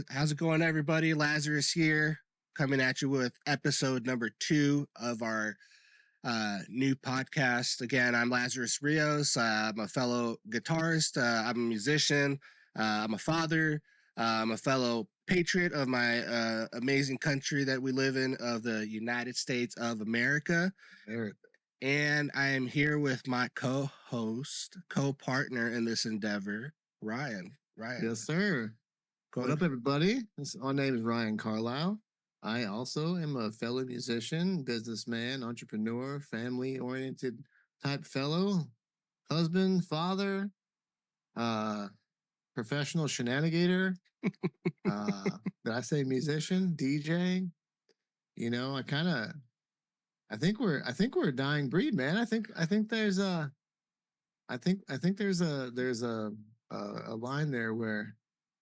How's it going, everybody? Lazarus here, coming at you with episode number 2 of our new podcast. Again, I'm Lazarus Rios. I'm a fellow guitarist. I'm a musician. I'm a father. I'm a fellow patriot of my amazing country that we live in, of the United States of America. And I am here with my co-host, co-partner in this endeavor, Ryan. Yes, sir. What up, everybody? My name is Ryan Carlisle. I also am a fellow musician, businessman, entrepreneur, family-oriented type fellow, husband, father, professional shenanigator. Did I say musician, DJ? You know, I think we're a dying breed, man. I think there's a line there where,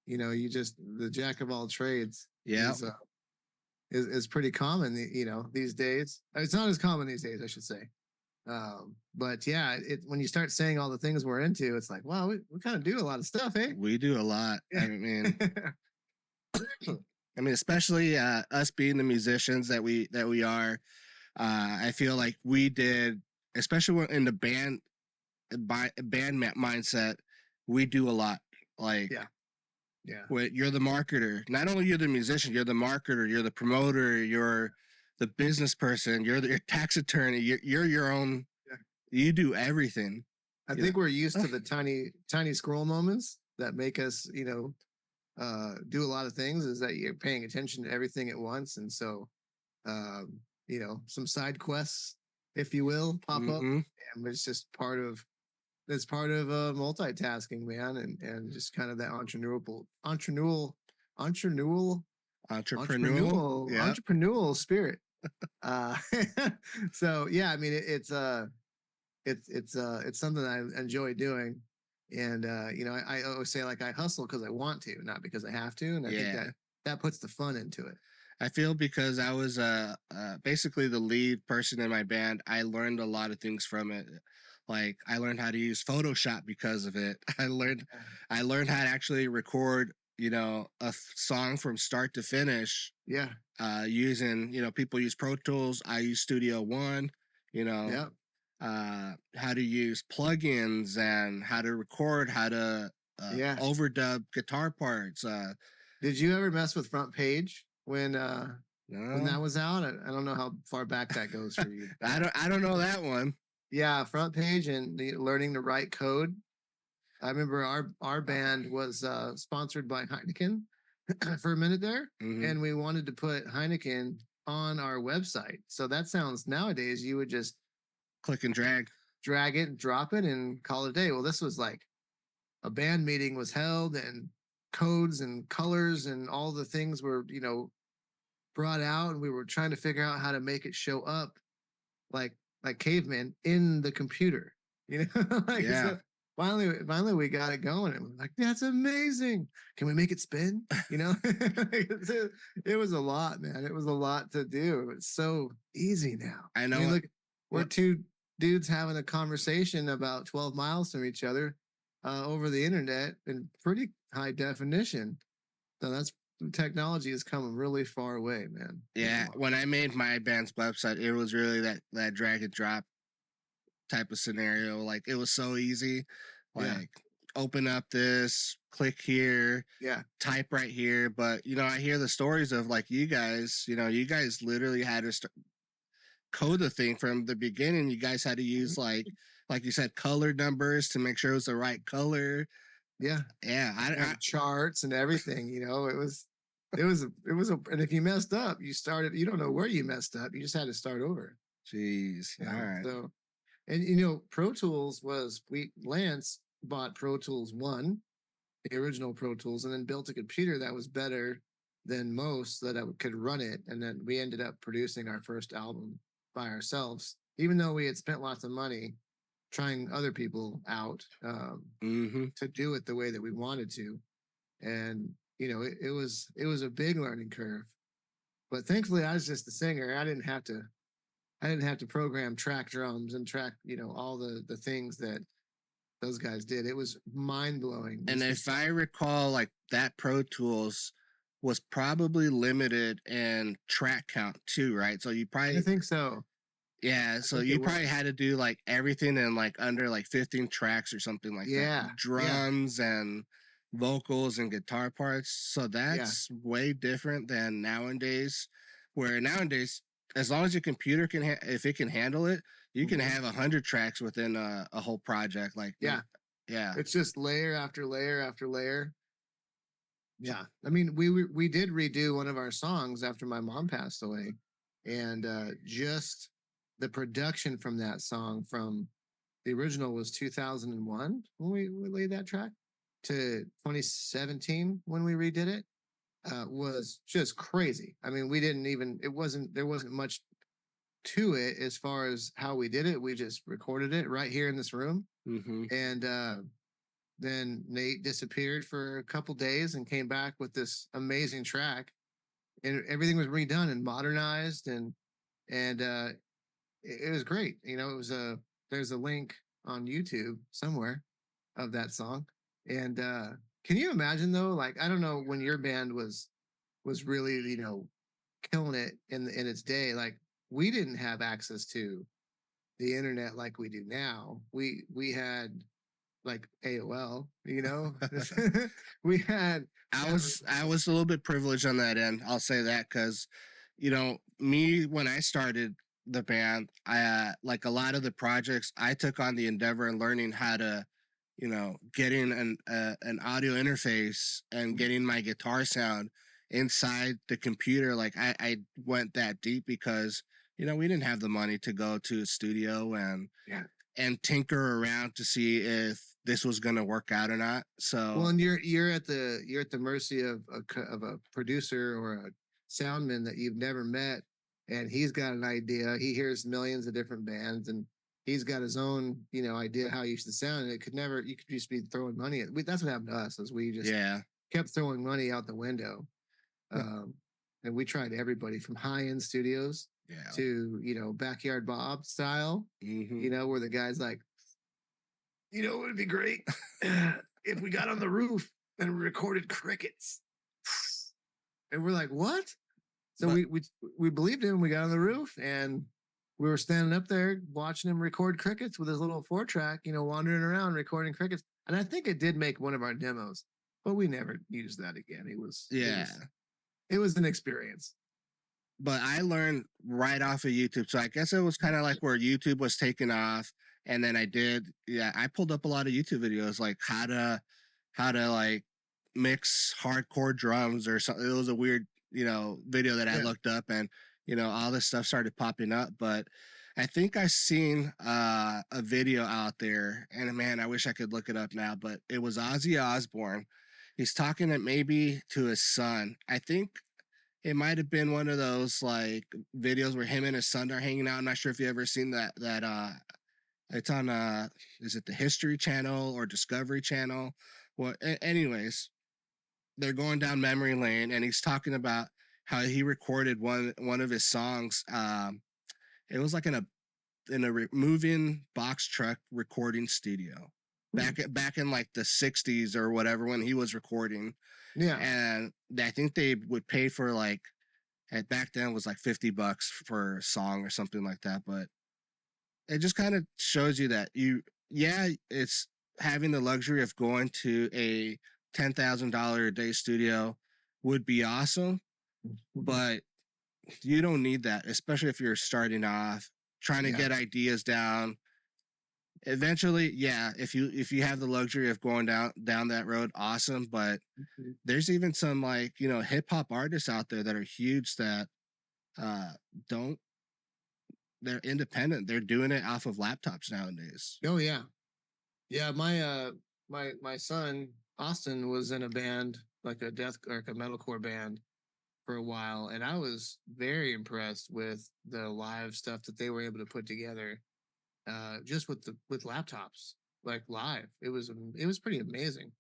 you know, you just the jack of all trades. Yeah. Is pretty common, you know, these days. It's not as common these days, I should say. But yeah, when you start saying all the things we're into, it's like, wow, we kind of do a lot of stuff, eh? We do a lot. I mean, especially us being the musicians that we are. I feel like we did, especially in the band mindset, we do a lot. Like, yeah. You're the marketer. Not only you're the musician, you're the marketer, you're the promoter, you're the business person, you're your tax attorney, you're your own. Yeah. You do everything. I think we're used to the tiny scroll moments that make us, you know, do a lot of things. Is that you're paying attention to everything at once, and so, you know, some side quests, if you will, pop up, and it's just part of. It's part of multitasking, man, and just kind of that entrepreneurial spirit. So yeah, I mean, it's something I enjoy doing, and you know, I always say, like, I hustle because I want to, not because I have to, and I think that puts the fun into it. I feel because I was basically the lead person in my band, I learned a lot of things from it. Like, I learned how to use Photoshop because of it. I learned how to actually record, you know, a song from start to finish. Yeah. Using, you know, people use Pro Tools. I use Studio One. You know. Yeah. How to use plugins and how to record, how to overdub guitar parts. Did you ever mess with Front Page when that was out? I don't know how far back that goes for you. I don't know that one. Yeah, Front Page and learning to write code. I remember our band was sponsored by Heineken for a minute there, and we wanted to put Heineken on our website. So that sounds, nowadays you would just click and drag it, drop it, and call it a day. Well, this was like a band meeting was held, and codes and colors and all the things were, you know, brought out, and we were trying to figure out how to make it show up like cavemen in the computer, you know. Like, so finally we got it going, and we're like, that's amazing, can we make it spin, you know? It was a lot, man. It was a lot to do. It's so easy now. I know. I mean, look, we're two dudes having a conversation about 12 miles from each other over the internet in pretty high definition. So that's, technology has come a really far away, man. Yeah, when I made my band's website, it was really that drag and drop type of scenario. Like, it was so easy. Like, open up this, click here, type right here. But, you know, I hear the stories of, like, you guys, you know, you guys literally had to code the thing from the beginning. You guys had to use like you said, color numbers to make sure it was the right color. Yeah. I charts and everything, you know. It was and if you messed up, you don't know where you messed up. You just had to start over. Jeez. All right. So, and you know, Pro Tools Lance bought Pro Tools 1, the original Pro Tools, and then built a computer that was better than most, that could run it. And then we ended up producing our first album by ourselves, even though we had spent lots of money trying other people out to do it the way that we wanted to. And you know, it was a big learning curve, but thankfully I was just a singer. I didn't have to program track drums and track, you know, all the things that those guys did. It was mind blowing. And if I recall, like, that Pro Tools, was probably limited in track count too, right? So you I probably think so. yeah, I so think it you probably was. had to do like everything in like under like 15 tracks or something like that. Yeah. Yeah. Drums and vocals and guitar parts. So Yeah. that's way different than nowadays, where nowadays, as long as your computer can, if it can handle it, you can Mhm. have 100 tracks within a whole project. Like, no, Yeah. yeah, It's just layer after layer after layer. Yeah. I mean, we did redo one of our songs after my mom passed away. And just the production from that song from the original was 2001 when we laid that track to 2017 when we redid it was just crazy. I mean, we didn't even there wasn't much to it as far as how we did it. We just recorded it right here in this room. mm-hmm. And then Nate disappeared for a couple days and came back with this amazing track. And everything was redone and modernized and it was great. You know, it was a there's a link on YouTube somewhere of that song. And can you imagine though? Like I don't know when your band was really killing it in its day. Like we didn't have access to the internet like we do now. We had like AOL, you know. We had I was a little bit privileged on that end. I'll say that because, me when I started the band, I like a lot of the projects I took on the endeavor and learning how to, getting an audio interface and getting my guitar sound inside the computer. Like I went that deep because we didn't have the money to go to a studio yeah. and tinker around to see if this was going to work out or not. Well, So and you're at the mercy of a producer or a soundman that you've never met, and he's got an idea. He hears millions of different bands, and he's got his own idea how you should sound. And it could never you could just be throwing money at. That's what happened to us. Is we just yeah, kept throwing money out the window, um, and we tried everybody from high end studios yeah. to backyard Bob style. Mm-hmm. Where the guy's like, it would be great if we got on the roof and recorded crickets. And we're like, what? So But we believed him. We got on the roof and we were standing up there watching him record crickets with his little 4-track, wandering around recording crickets. And I think it did make one of our demos, but we never used that again. yeah, It was an experience. but I learned right off of YouTube. So I guess it was kind of like where YouTube was taking off. And then I pulled up a lot of YouTube videos like how to like mix hardcore drums or something. It was a weird, video that I Yeah. looked up and, all this stuff started popping up. But I think I seen a video out there and man, I wish I could look it up now, but it was Ozzy Osbourne. He's talking maybe to his son. I think it might have been one of those like videos where him and his son are hanging out. I'm not sure if you ever seen that it's on is it the History Channel or Discovery Channel? Well, anyways, they're going down memory lane and he's talking about how he recorded one of his songs. It was like in a moving box truck recording studio back in like the 60s or whatever when he was recording. Yeah. And I think they would pay for like back then it was like $50 for a song or something like that. But it just kind of shows you that it's having the luxury of going to a $10,000 a day studio would be awesome, but you don't need that, especially if you're starting off trying to get ideas down. Eventually, yeah, if you have the luxury of going down that road, awesome. But there's even some like hip hop artists out there that are huge that don't they're independent. They're doing it off of laptops nowadays. Oh yeah. Yeah, my son Austin was in a band like a metalcore band for a while, and I was very impressed with the live stuff that they were able to put together, just with laptops, like live. It was pretty amazing,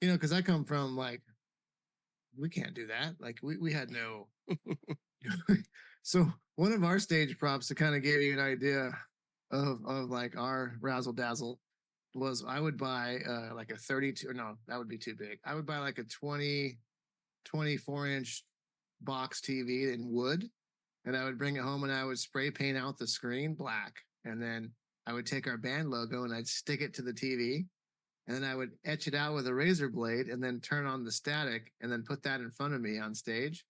because I come from like we can't do that. Like we had no. So one of our stage props to kind of give you an idea of like our razzle dazzle was I would buy like a 32 or no, that would be too big. I would buy like a 20 24-inch box TV in wood, and I would bring it home and I would spray paint out the screen black, and then I would take our band logo and I'd stick it to the TV, and then I would etch it out with a razor blade, and then turn on the static, and then put that in front of me on stage,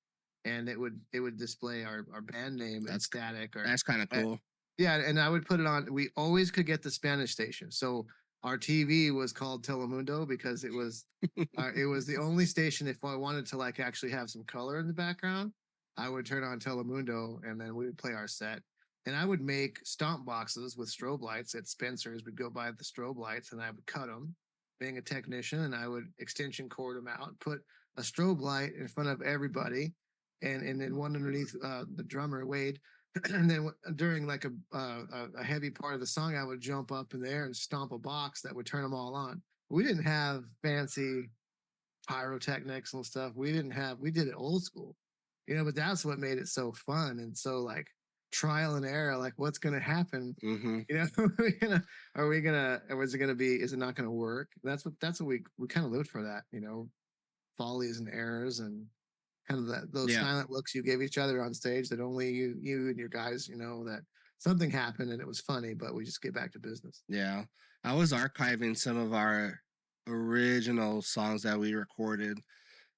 and it would display our band name and That's static. Or that's kind of cool. yeah, and I would put it on. We always could get the Spanish station, so our TV was called Telemundo because it was the only station. If I wanted to like actually have some color in the background, I would turn on Telemundo, and then we would play our set. And I would make stomp boxes with strobe lights at Spencer's. We'd go buy the strobe lights, and I would cut them, being a technician, and I would extension cord them out, put a strobe light in front of everybody, and then one underneath the drummer Wade. And then during like a heavy part of the song, I would jump up in the air and stomp a box that would turn them all on. We didn't have fancy pyrotechnics and stuff. We did it old school, but that's what made it so fun and so like trial and error. Like, what's going to happen? Mm-hmm. Is it not going to work? That's what we kind of lived for that, follies and errors and kind of those silent looks you give each other on stage that only you and your guys, that something happened and it was funny, but we just get back to business. Yeah. I was archiving some of our original songs that we recorded,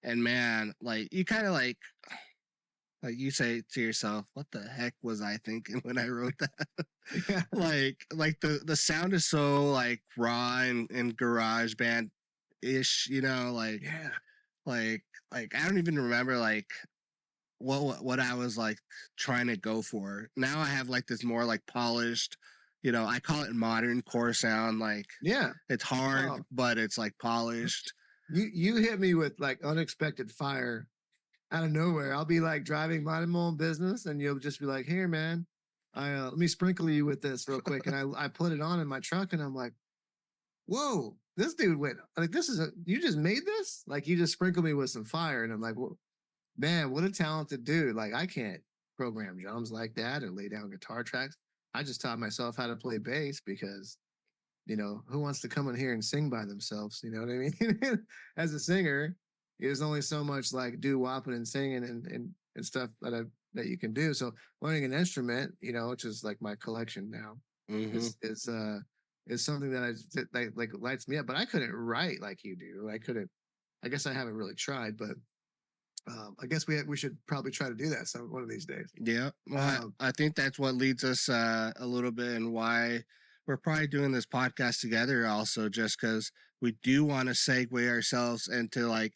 and man, like you kind of like you say to yourself, what the heck was I thinking when I wrote that? Yeah. like the sound is so like raw and garage band ish, like Yeah. like I don't even remember like what I was like trying to go for. Now I have like this more like polished, I call it modern core sound. Like, Yeah. it's hard, Oh. but it's like polished. You hit me with like unexpected fire out of nowhere. I'll be like driving, minding my own business, and you'll just be like, "Here, man, let me sprinkle you with this real quick." And I put it on in my truck, and I'm like, "Whoa, this dude went like you just made this? Like you just sprinkled me with some fire?" And I'm like, "Well, man, what a talented dude! Like I can't program drums like that or lay down guitar tracks. I just taught myself how to play bass because." Who wants to come in here and sing by themselves? You know what I mean? As a singer, there's only so much like do wopping and singing and stuff that you can do. So learning an instrument, which is like my collection now, Mm-hmm. is something that like lights me up. But I couldn't write like you do. I guess I haven't really tried, but I guess we should probably try to do that one of these days. Yeah. Well, I think that's what leads us a little bit, and why we're probably doing this podcast together also, just because we do want to segue ourselves into like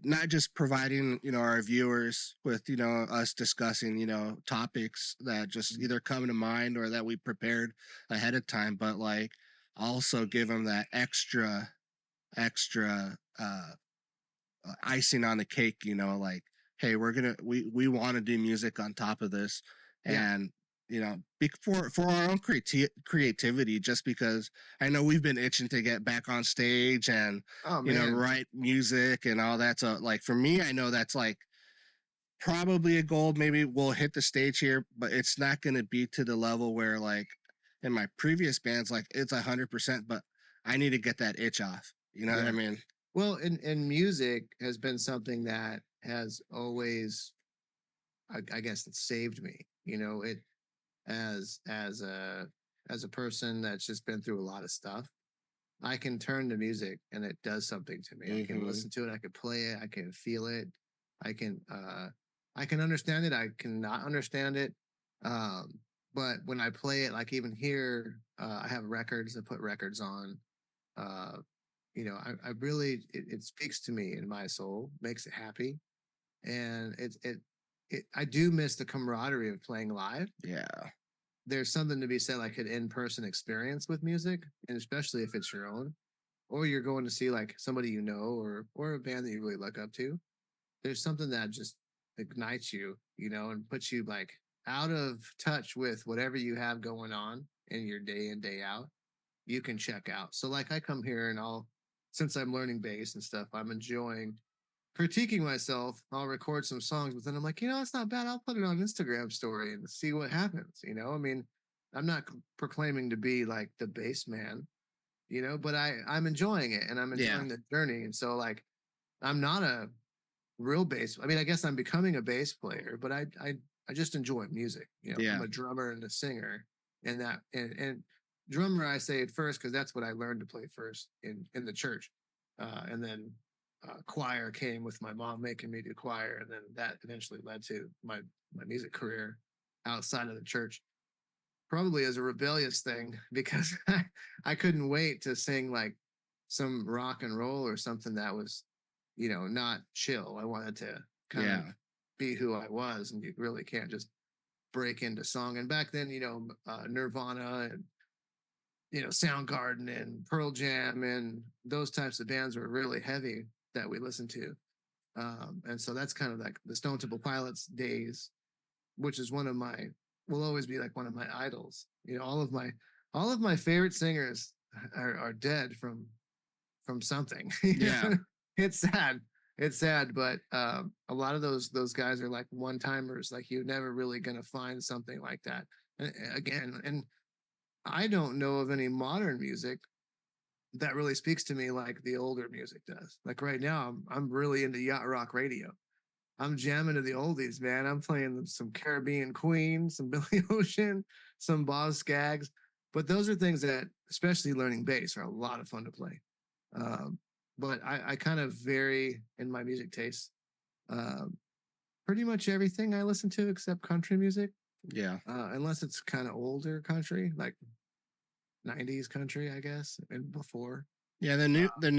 not just providing our viewers with us discussing topics that just either come to mind or that we prepared ahead of time, but like also give them that extra icing on the cake, like, hey, we want to do music on top of this. And for our own creativity, just because I know we've been itching to get back on stage and write music and all that. So like for me, I know that's like probably a goal. Maybe we'll hit the stage here, but it's not going to be to the level where like in my previous bands, like it's 100%, but I need to get that itch off. You know what I mean? Well, and music has been something that has always, I guess, it saved me. It as a person that's just been through a lot of stuff. I can turn to music and it does something to me. I can listen to it. I can play it. I can feel it. I can understand it. I cannot understand it. But when I play it, like even here, I have records. I put records on. I really it speaks to me in my soul, makes it happy, and I do miss the camaraderie of playing live. Yeah, there's something to be said like an in-person experience with music, and especially if it's your own, or you're going to see like somebody or a band that you really look up to. There's something that just ignites you, and puts you like out of touch with whatever you have going on in your day in day out. You can check out. So like I come here and since I'm learning bass and stuff, I'm enjoying critiquing myself. I'll record some songs, but then I'm like, it's not bad. I'll put it on Instagram story and see what happens. I mean, I'm not proclaiming to be like the bass man, but I'm enjoying it and I'm enjoying the journey. And so like, I'm not a real bass. I mean, I guess I'm becoming a bass player, but I just enjoy music. You know, Yeah. I'm a drummer and a singer, and that and drummer I say it first because that's what I learned to play first in the church, and then choir came with my mom making me do choir, and then that eventually led to my music career outside of the church. Probably as a rebellious thing because I couldn't wait to sing like some rock and roll or something that was, you know, not chill. I wanted to kind of Yeah. be who I was, and you really can't just break into song. And back then, you know, Nirvana and Soundgarden and Pearl Jam and those types of bands were really heavy that we listened to. And so that's kind of like the Stone Temple Pilots days, which is one of my will always be like one of my idols. You know, all of my favorite singers are dead from something. Yeah. It's sad. It's sad, but a lot of those guys are like one timers. Like you're never really gonna find something like that again. And I don't know of any modern music that really speaks to me like the older music does. Like right now, I'm really into yacht rock radio. I'm jamming to the oldies, man. I'm playing some Caribbean Queen, some Billy Ocean, some Boz Scaggs. But those are things that, especially learning bass, are a lot of fun to play. Um, but I kind of vary in my music tastes. Um, Pretty much everything I listen to except country music, Yeah. unless it's kind of older country, like 90s country, I guess, and before. Yeah. The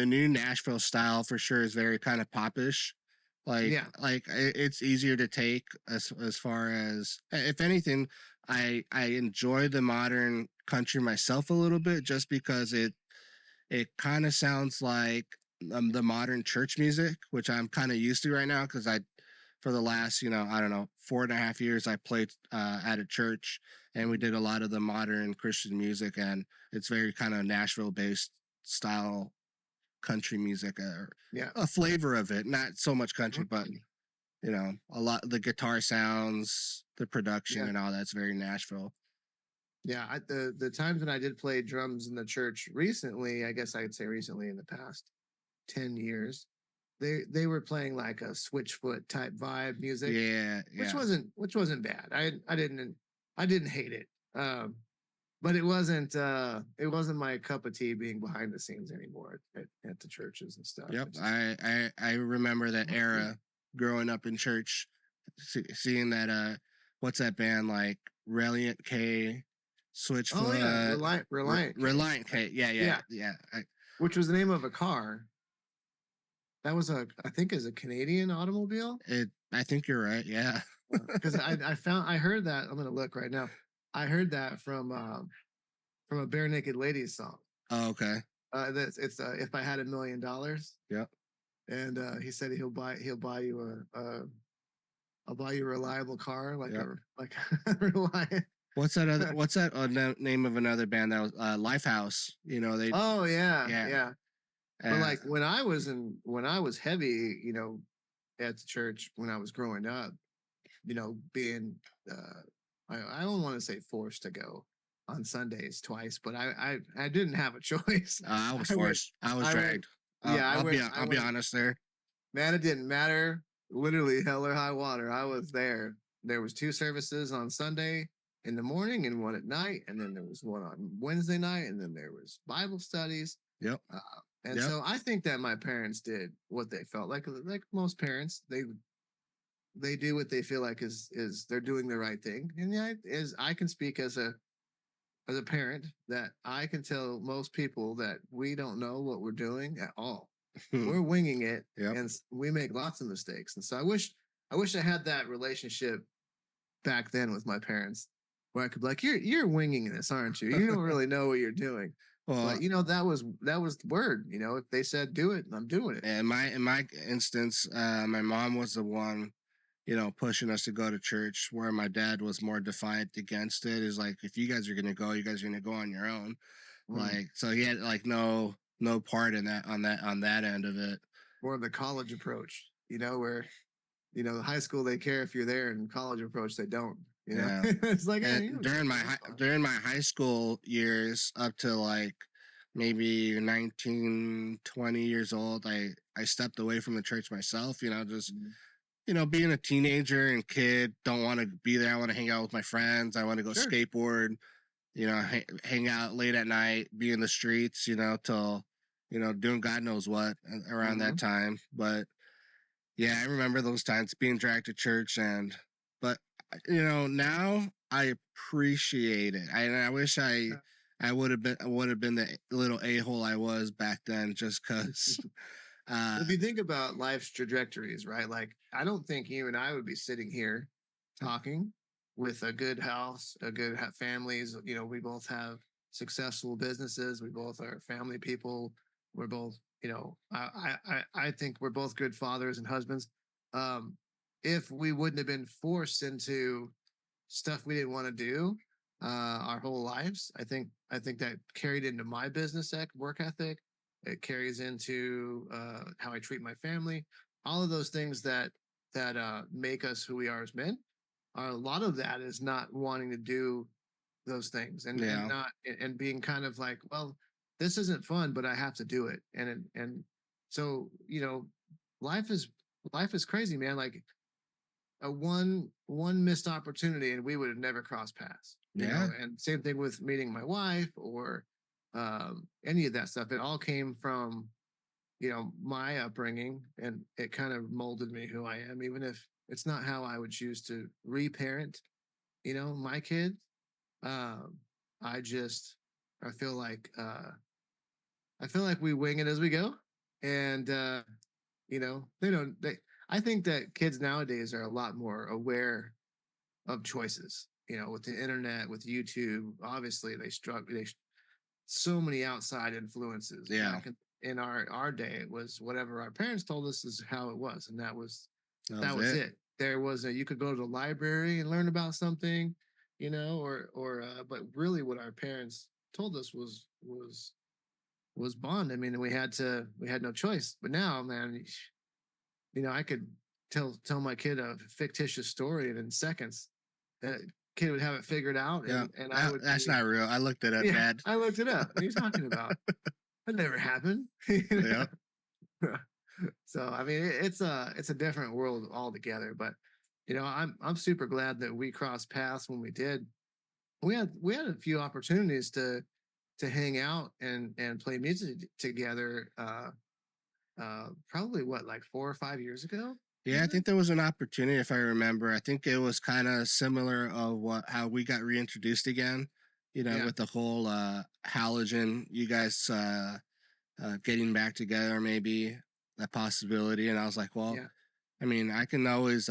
new Nashville style for sure is very kind of popish. Yeah. It's easier to take as far as if anything, I enjoy the modern country myself a little bit just because it kind of sounds like the modern church music, which I'm kind of used to right now because for the last, I don't know, 4.5 years, I played at a church and we did a lot of the modern Christian music, and it's very kind of Nashville based style country music, Yeah. a flavor of it, not so much country, but a lot the guitar sounds, the production, Yeah. and all that's very Nashville. Yeah, the times when I did play drums in the church recently, I guess I'd say recently in the past 10 years, they were playing like a Switchfoot type vibe music, Yeah, which yeah, wasn't bad. I didn't hate it. But it wasn't my cup of tea being behind the scenes anymore at the churches and stuff. yep. It just, I remember that era growing up in church, seeing that what's that band like Reliant K, oh yeah, Switchfoot, Reliant K, Reliant K. Yeah, yeah, yeah, yeah. which was the name of a car. That was I think is a Canadian automobile. I think you're right. Yeah. Because I heard that. I'm gonna look right now. I heard that from a Bare Naked Ladies song. Oh, okay. That's it's If I Had $1 Million. Yep. And he said he'll buy you I'll buy you a reliable car like Yep. like Reliant. What's that other? What's that name of another band that was Lifehouse? They. Oh yeah, Yeah. yeah. But like when I was heavy, at the church when I was growing up, being I don't want to say forced to go on Sundays twice, but I didn't have a choice. I was I went- forced. I was I went- dragged. yeah, I I'll be. went- I I'll be went- honest there. Man, it didn't matter. Literally hell or high water. I was there. There was 2 services on Sunday in the morning and one at night, and then there was one on Wednesday night, and then there was Bible studies. Yep. And Yep. so I think that my parents did what they felt like most parents. They do what they feel like is they're doing the right thing. And yeah, as I can speak as a parent, that I can tell most people that we don't know what we're doing at all. We're winging it, Yep. and we make lots of mistakes. And so I wish I had that relationship back then with my parents, where I could be like, you're winging this, aren't you? You don't really know what you're doing. Well, But that was the word. If they said do it, I'm doing it. in my instance, my mom was the one, pushing us to go to church, where my dad was more defiant against it. Is like, if you guys are gonna go, you guys are gonna go on your own. Like, so he had like no part in that on that end of it. More of the college approach, where high school they care if you're there, and college approach they don't. Yeah. It's like And during my high school years, up to like maybe 19, 20 years old, I stepped away from the church myself, just Mhm. being a teenager and kid, don't want to be there. I want to hang out with my friends. I want to go Sure. skateboard, hang out late at night, be in the streets, till, doing God knows what around Hmm. that time. But yeah, I remember those times being dragged to church but now I appreciate it. I wish I would have been the little a-hole I was back then just because If you think about life's trajectories, right? Like, I don't think you and I would be sitting here talking with a good house, a good families. We both have successful businesses. We both are family people. We're both, I think we're both good fathers and husbands. Um, if we wouldn't have been forced into stuff we didn't want to do our whole lives, I think that carried into my work ethic. It carries into how I treat my family. All of those things that make us who we are as men. A lot of that is not wanting to do those things and yeah, not and being kind of like, well, this isn't fun, but I have to do it. And so life is life is crazy, man. Like a one missed opportunity and we would have never crossed paths. yeah, And same thing with meeting my wife or any of that stuff. It all came from my upbringing, and it kind of molded me who I am, even if it's not how I would choose to reparent my kid. um I just I feel like we wing it as we go. And they don't they I think that kids nowadays are a lot more aware of choices, with the internet, with YouTube. Obviously they struggle, so many outside influences. yeah. Back in our day, it was whatever our parents told us is how it was, and that was That that was was it. it. There was you could go to the library and learn about something, but really what our parents told us was bond. I mean, we had no choice. But now, man, I could tell my kid a fictitious story, and in seconds, that kid would have it figured out, Yeah, and I would that's be. not real. I looked it up, Yeah, Dad. I looked it up. What are you talking about? That never happened. Yeah, So I mean, it's a different world altogether. But I'm super glad that we crossed paths when we did. We had a few opportunities to hang out and play music together. Probably what, like 4 or 5 years ago, yeah. I even. think there was an opportunity, if I remember. I think it was kind of similar of how we got reintroduced again. Yeah, With the whole halogen, you guys getting back together, maybe that possibility. And I was like, well, yeah, I mean, I can always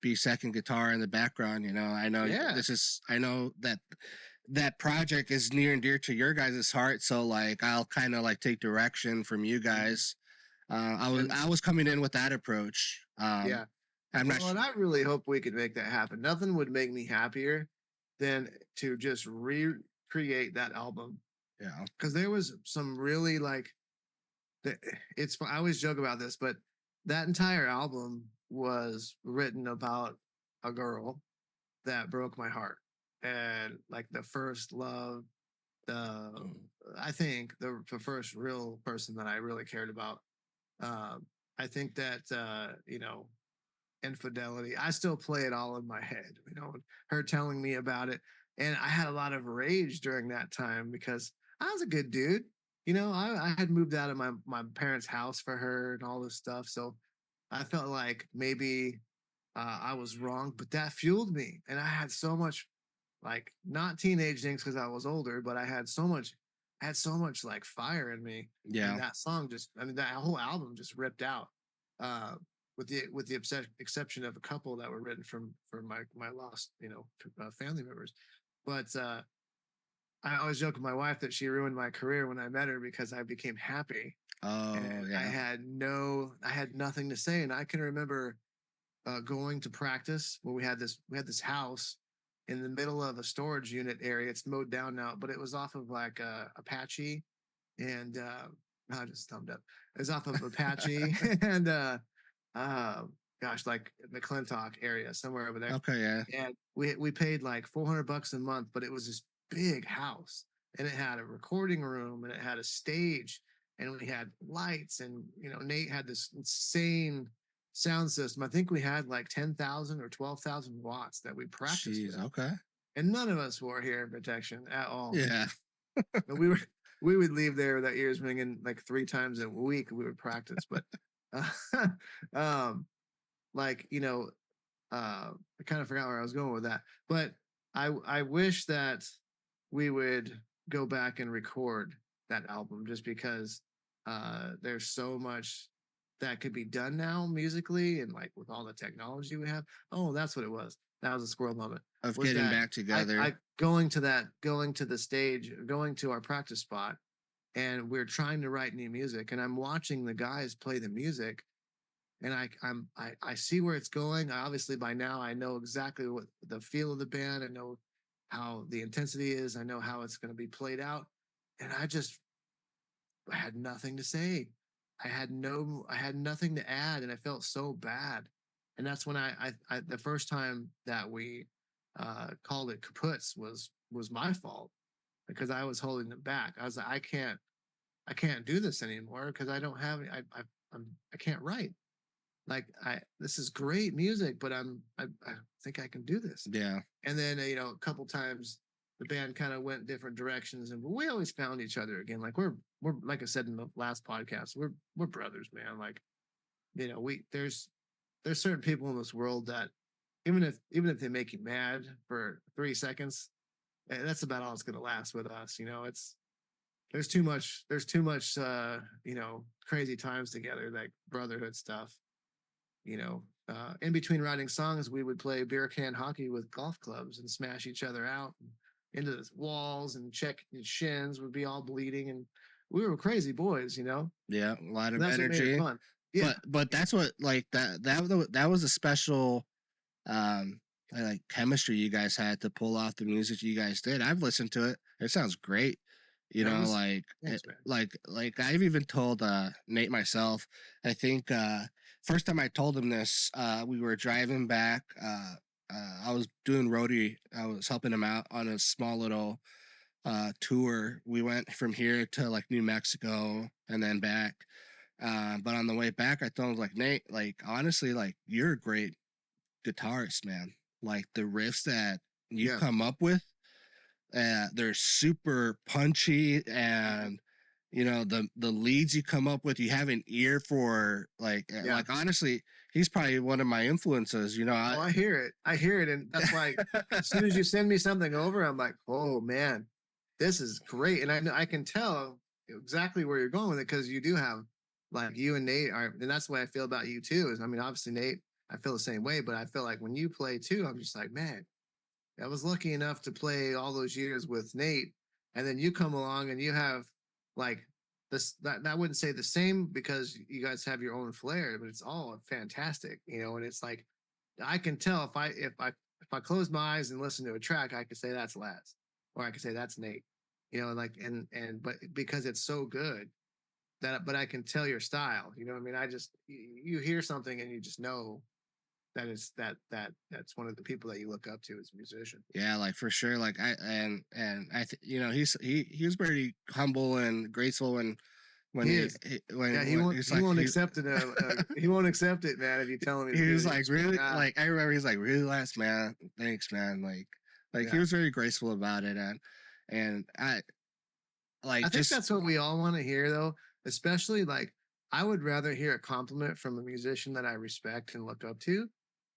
be second guitar in the background. I know yeah. I know that project is near and dear to your guys' heart. So like, I'll kind of like take direction from you Mhm. guys. I was And I was coming in with that approach. yeah. I'm not. Well, and I really hope we can make that happen. Nothing would make me happier than to just recreate that album, Yeah. because there was some really like the- I always joke about this, but that entire album was written about a girl that broke my heart, and like the first love, the Mm. I think the first real person that I really cared about. Um, I think that infidelity. I still play it all in my head, her telling me about it. And I had a lot of rage during that time because I was a good dude. I had moved out of my parents' house for her and all this stuff. So I felt like maybe I was wrong, but that fueled me. And I had so much, like, not teenage things because I was older, but I had so much like fire in me. And Yeah. that song that whole album just ripped out. Uh, with the exception of a couple that were written from my lost family members. But I always joke with my wife that she ruined my career when I met her because I became happy Oh and yeah. I had nothing to say. And I can remember going to practice when we had this house in the middle of a storage unit area. It's mowed down now, but it was off of like Apache and I just thumbed up. It was off of Apache and uh, gosh, like McClintock area, somewhere over there. Okay. Yeah. And we paid like $400 a month, but it was this big house, and it had a recording room, and it had a stage, and we had lights, and Nate had this insane sound system. I think we had like 10,000 or 12,000 watts that we practiced Jeez. with, Okay. and none of us wore hearing protection at all. Yeah. But we would leave there with our ears ringing like 3 times a week. We would practice, but um, like I kind of forgot where I was going with that. But I wish that we would go back and record that album, just because there's so much that could be done now musically, and like with all the technology we have. Oh, that's what it was. That was a squirrel moment. Of Was getting that back together. I going to the stage, going to our practice spot, and we're trying to write new music, and I'm watching the guys play the music, and I see where it's going. Obviously, by now I know exactly what the feel of the band. I know how the intensity is. I know how it's going to be played out, and I had nothing to say. I had nothing to add, and I felt so bad. And that's when I the first time that we called it kaputs was my fault, because I was holding them back. I was like, I can't do this anymore, because I don't have I can't write. Like, this is great music, but I think I can do this. Yeah. And then a couple times the band kind of went different directions, and we always found each other again. Like, we're like I said in the last podcast, we're brothers, man. Like, we there's certain people in this world that even if they make you mad for 3 seconds, that's about all it's gonna last with us. It's there's too much crazy times together, like brotherhood stuff. In between writing songs, we would play beer can hockey with golf clubs and smash each other out into the walls, and check shins would be all bleeding, and we were crazy boys. Yeah. A lot of That's what made it energy. fun. Yeah, But that's what, like, that was a special like chemistry you guys had to pull off the music you guys did. I've listened to it. It sounds great. that was Like thanks, man. like I've even told Nate myself. I think first time I told him this, we were driving back. I was doing roadie. I was helping him out on a small little tour. We went from here to like New Mexico and then back. But on the way back, I told him, like, Nate, like, honestly, like, you're a great guitarist, man. Like, the riffs that you Yeah. come up with, they're super punchy, and the leads you come up with, you have an ear for, like, Yeah. like, honestly, he's probably one of my influences. Oh, I hear it, and that's why as soon as you send me something over, I'm like, oh man, this is great, and I can tell exactly where you're going with it, because you do have, like, you and Nate are, and that's the way I feel about you too. Is, I mean, obviously Nate, I feel the same way, but I feel like when you play too, I'm just like, man, I was lucky enough to play all those years with Nate, and then you come along and you have, like, this, that I wouldn't say the same, because you guys have your own flair, but it's all fantastic, and it's like, I can tell if I close my eyes and listen to a track, I could say that's Laz, or I could say that's Nate, like, but because it's so good, but I can tell your style. What I mean? You hear something and you just know that is that's one of the people that you look up to as a musician. Yeah, like, for sure. Like, he was very humble and graceful when He is. Yeah, he won't. he's He like won't accept it. He won't accept it, man. If you tell him, he was like, really, "Ah." like, I remember he's like, really, last man, thanks, man. Like, he Yeah. was very graceful about it, and I like I think just that's what we all want to hear, though. Especially, like, I would rather hear a compliment from a musician that I respect and look up to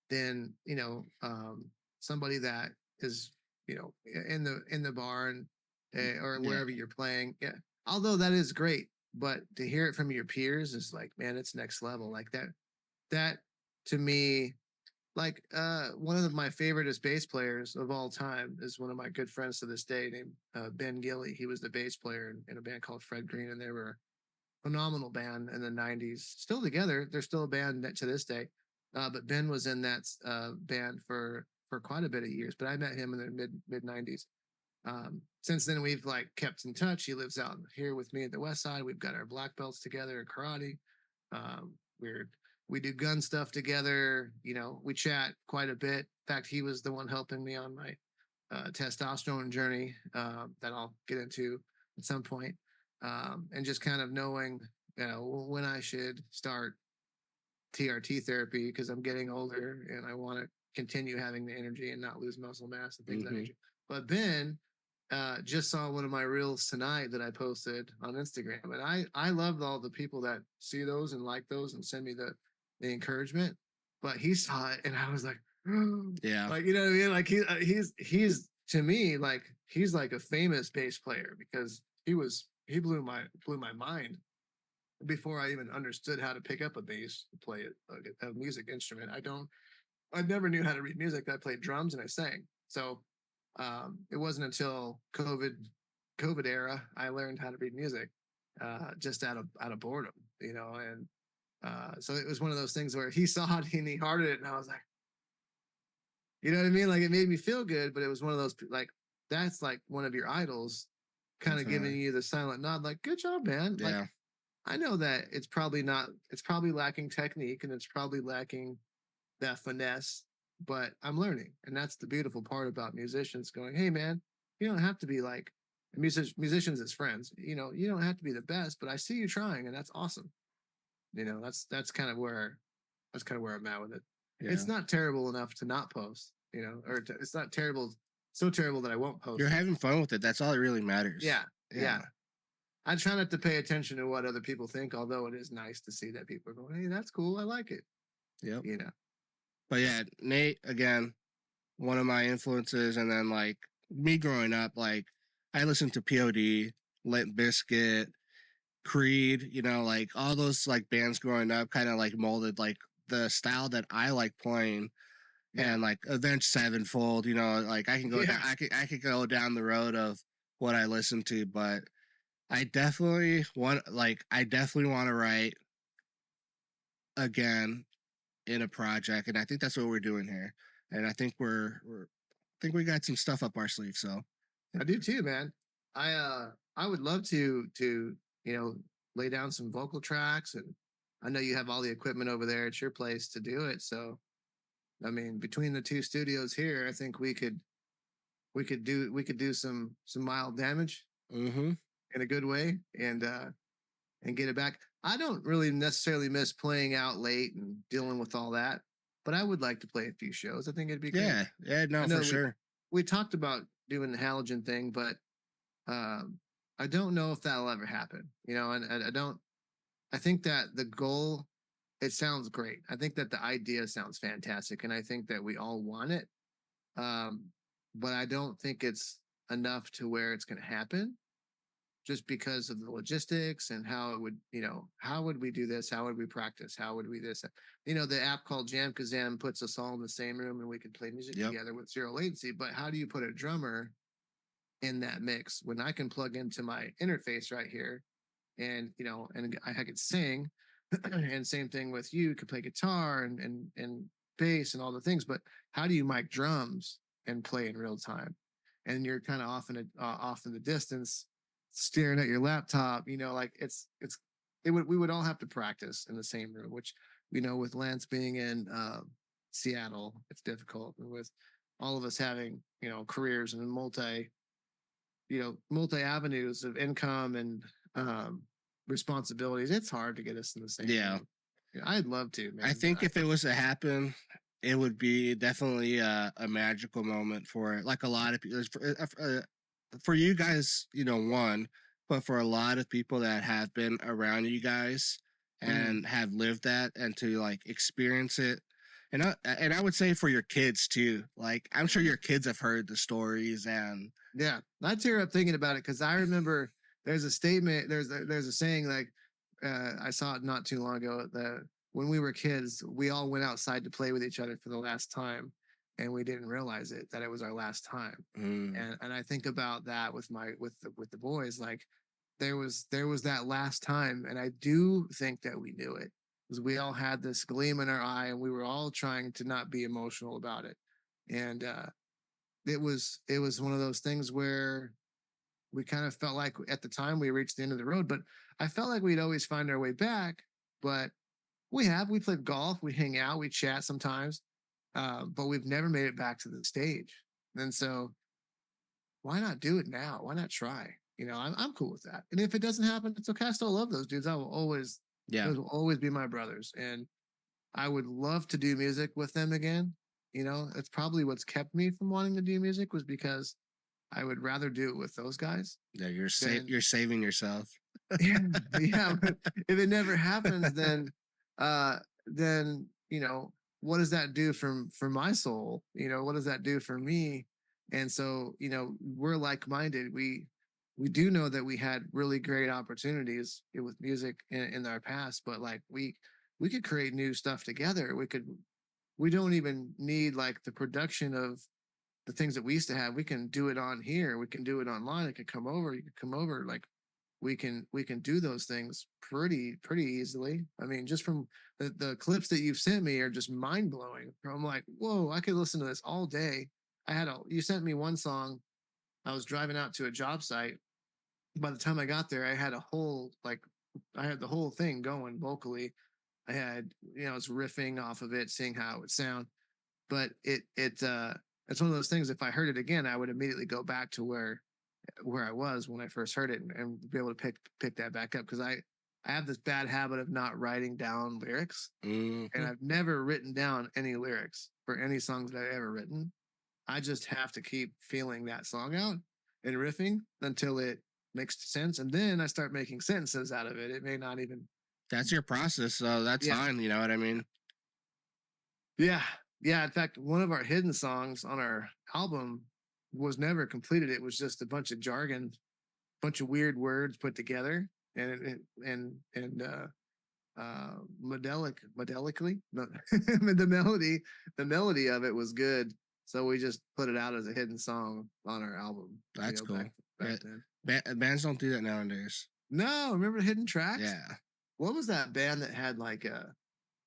than somebody that is in the barn, or yeah, wherever you're playing. Yeah, although that is great, but to hear it from your peers is like, man, it's next level. Like that to me, like, one of my favoriteest bass players of all time is one of my good friends to this day, named Ben Gilly. He was the bass player in a band called Fred Green, and they were a phenomenal band in the '90s. Still together, they're still a band to this day. But Ben was in that band for quite a bit of years. But I met him in the mid '90s. Since then, we've, like, kept in touch. He lives out here with me at the West Side. We've got our black belts together in karate. We're we do gun stuff together. We chat quite a bit. In fact, he was the one helping me on my testosterone journey, that I'll get into at some point. and just kind of knowing, when I should start TRT therapy because I'm getting older and I want to continue having the energy and not lose muscle mass and things of that Mhm. nature. But Ben just saw one of my reels tonight that I posted on Instagram, and I love all the people that see those and like those and send me the encouragement. But he saw it, and I was like, Yeah. like, you know what I mean? Like he's to me like he's like a famous bass player because he blew my mind before I even understood how to pick up a bass, play it, a music instrument. I never knew how to read music. I played drums and I sang. So it wasn't until COVID era I learned how to read music, just out of boredom, and so it was one of those things where he saw it and he hearted it, and I was like, you know what I mean? Like it made me feel good, but it was one of those like that's like one of your idols, kind of giving Definitely. you the silent nod, like good job, man. Like Yeah. I know that it's probably lacking technique and it's probably lacking that finesse, but I'm learning. And that's the beautiful part about musicians going, hey, man, you don't have to be like musicians as friends. You don't have to be the best, but I see you trying and that's awesome. That's kind of where I'm at with it. Yeah. It's not terrible enough to not post, it's not terrible, so terrible that I won't post You're it. having fun with it. That's all that really matters. Yeah. Yeah. Yeah. I try not to pay attention to what other people think, although it is nice to see that people are going, hey, that's cool. I like it. Yep. You know. But yeah, Nate, again, one of my influences. And then like me growing up, like I listened to POD, Limp Bizkit, Creed, like all those like bands growing up kind of like molded like the style that I like playing. Yeah. And like Avenged Sevenfold, like I can go down, Yeah. I could go down the road of what I listen to, but I definitely want to write again in a project, and I think that's what we're doing here. And I think I think we got some stuff up our sleeve. So I do too, man. I would love to lay down some vocal tracks, and I know you have all the equipment over there at your place to do it. So I mean, between the two studios here, I think we could do some mild damage mm-hmm. in a good way, and get it back. I don't really necessarily miss playing out late and dealing with all that, but I would like to play a few shows. I think it'd be great. Yeah, I no, for know sure. we talked about doing the halogen thing, but um, I don't know if that'll ever happen. And I don't. I think that the goal, it sounds great. I think that the idea sounds fantastic, and I think that we all want it. Um, but I don't think it's enough to where it's going to happen just because of the logistics and how it would, how would we do this? How would we practice? How would we this? The app called Jam Kazam puts us all in the same room and we could play music Yep. together with zero latency. But how do you put a drummer in that mix when I can plug into my interface right here and, and I could sing and same thing with you could play guitar and bass and all the things. But how do you mic drums and play in real time? And you're kind of off in the distance staring at your laptop, like we would all have to practice in the same room, which with Lance being in Seattle, it's difficult. And with all of us having careers and multi avenues of income and responsibilities, it's hard to get us in the same Yeah. room. I'd love to, man. I think if it was to happen, it would be definitely a magical moment for it. Like a lot of people, for you guys, one, but for a lot of people that have been around you guys and have lived that and to like experience it. And I would say for your kids too. Like I'm sure your kids have heard the stories and yeah, I tear up thinking about it because I remember there's a statement, there's a saying like I saw it not too long ago that when we were kids, we all went outside to play with each other for the last time, and we didn't realize it that it was our last time. And I think about that with the boys, like there was that last time, and I do think that we knew it because we all had this gleam in our eye, and we were all trying to not be emotional about it, and it was one of those things where we kind of felt like at the time we reached the end of the road, but I felt like we'd always find our way back. But we played golf, we hang out, we chat sometimes, but we've never made it back to the stage. And so why not do it now? Why not try? I'm cool with that. And if it doesn't happen, it's okay. I still love those dudes. Yeah. Those will always be my brothers. And I would love to do music with them again. It's probably what's kept me from wanting to do music was because I would rather do it with those guys Yeah, than you're saving yourself. yeah, yeah. But if it never happens, then what does that do for my soul? What does that do for me? And so, we're like-minded. We do know that we had really great opportunities with music in our past, but like we could create new stuff together. We don't even need like the production of the things that we used to have. We can do it on here. We can do it online. It could come over. You could come over. Like we can do those things pretty easily. I mean, just from the clips that you've sent me are just mind blowing. I'm like, whoa, I could listen to this all day. You sent me one song. I was driving out to a job site. By the time I got there, I had the whole thing going vocally. I had, I was riffing off of it, seeing how it would sound. But it's one of those things. If I heard it again, I would immediately go back to where I was when I first heard it and be able to pick that back up because I have this bad habit of not writing down lyrics, and I've never written down any lyrics for any songs that I've ever written. I just have to keep feeling that song out and riffing until it makes sense, and then I start making sentences out of it. It may not even. That's your process, so that's fine. You know what I mean? Yeah, yeah. In fact, one of our hidden songs on our album was never completed. It was just a bunch of jargon, bunch of weird words put together, and medelically, the melody of it was good. So we just put it out as a hidden song on our album. That's cool. Back then. Bands don't do that nowadays. No, remember hidden tracks? Yeah. What was that band that had like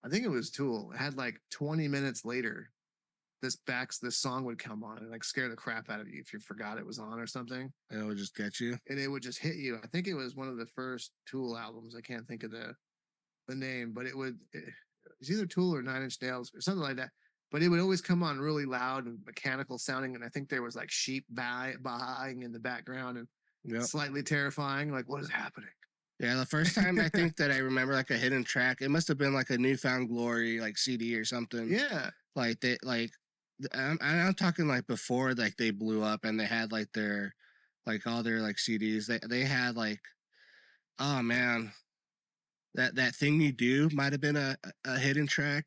I think it was Tool. It had like 20 minutes later, this song would come on and like scare the crap out of you if you forgot it was on or something. And it would just get you. And it would just hit you. I think it was one of the first Tool albums. I can't think of the name, but it's either Tool or Nine Inch Nails or something like that. But it would always come on really loud and mechanical sounding. And I think there was like sheep baaing in the background and slightly terrifying. Like, what is happening? Yeah, the first time I think that I remember like a hidden track, it must have been like a Newfound Glory like CD or something. Yeah. I'm talking like before like they blew up and they had like their like all their like CDs. They had like, oh man, that thing you do might have been a hidden track.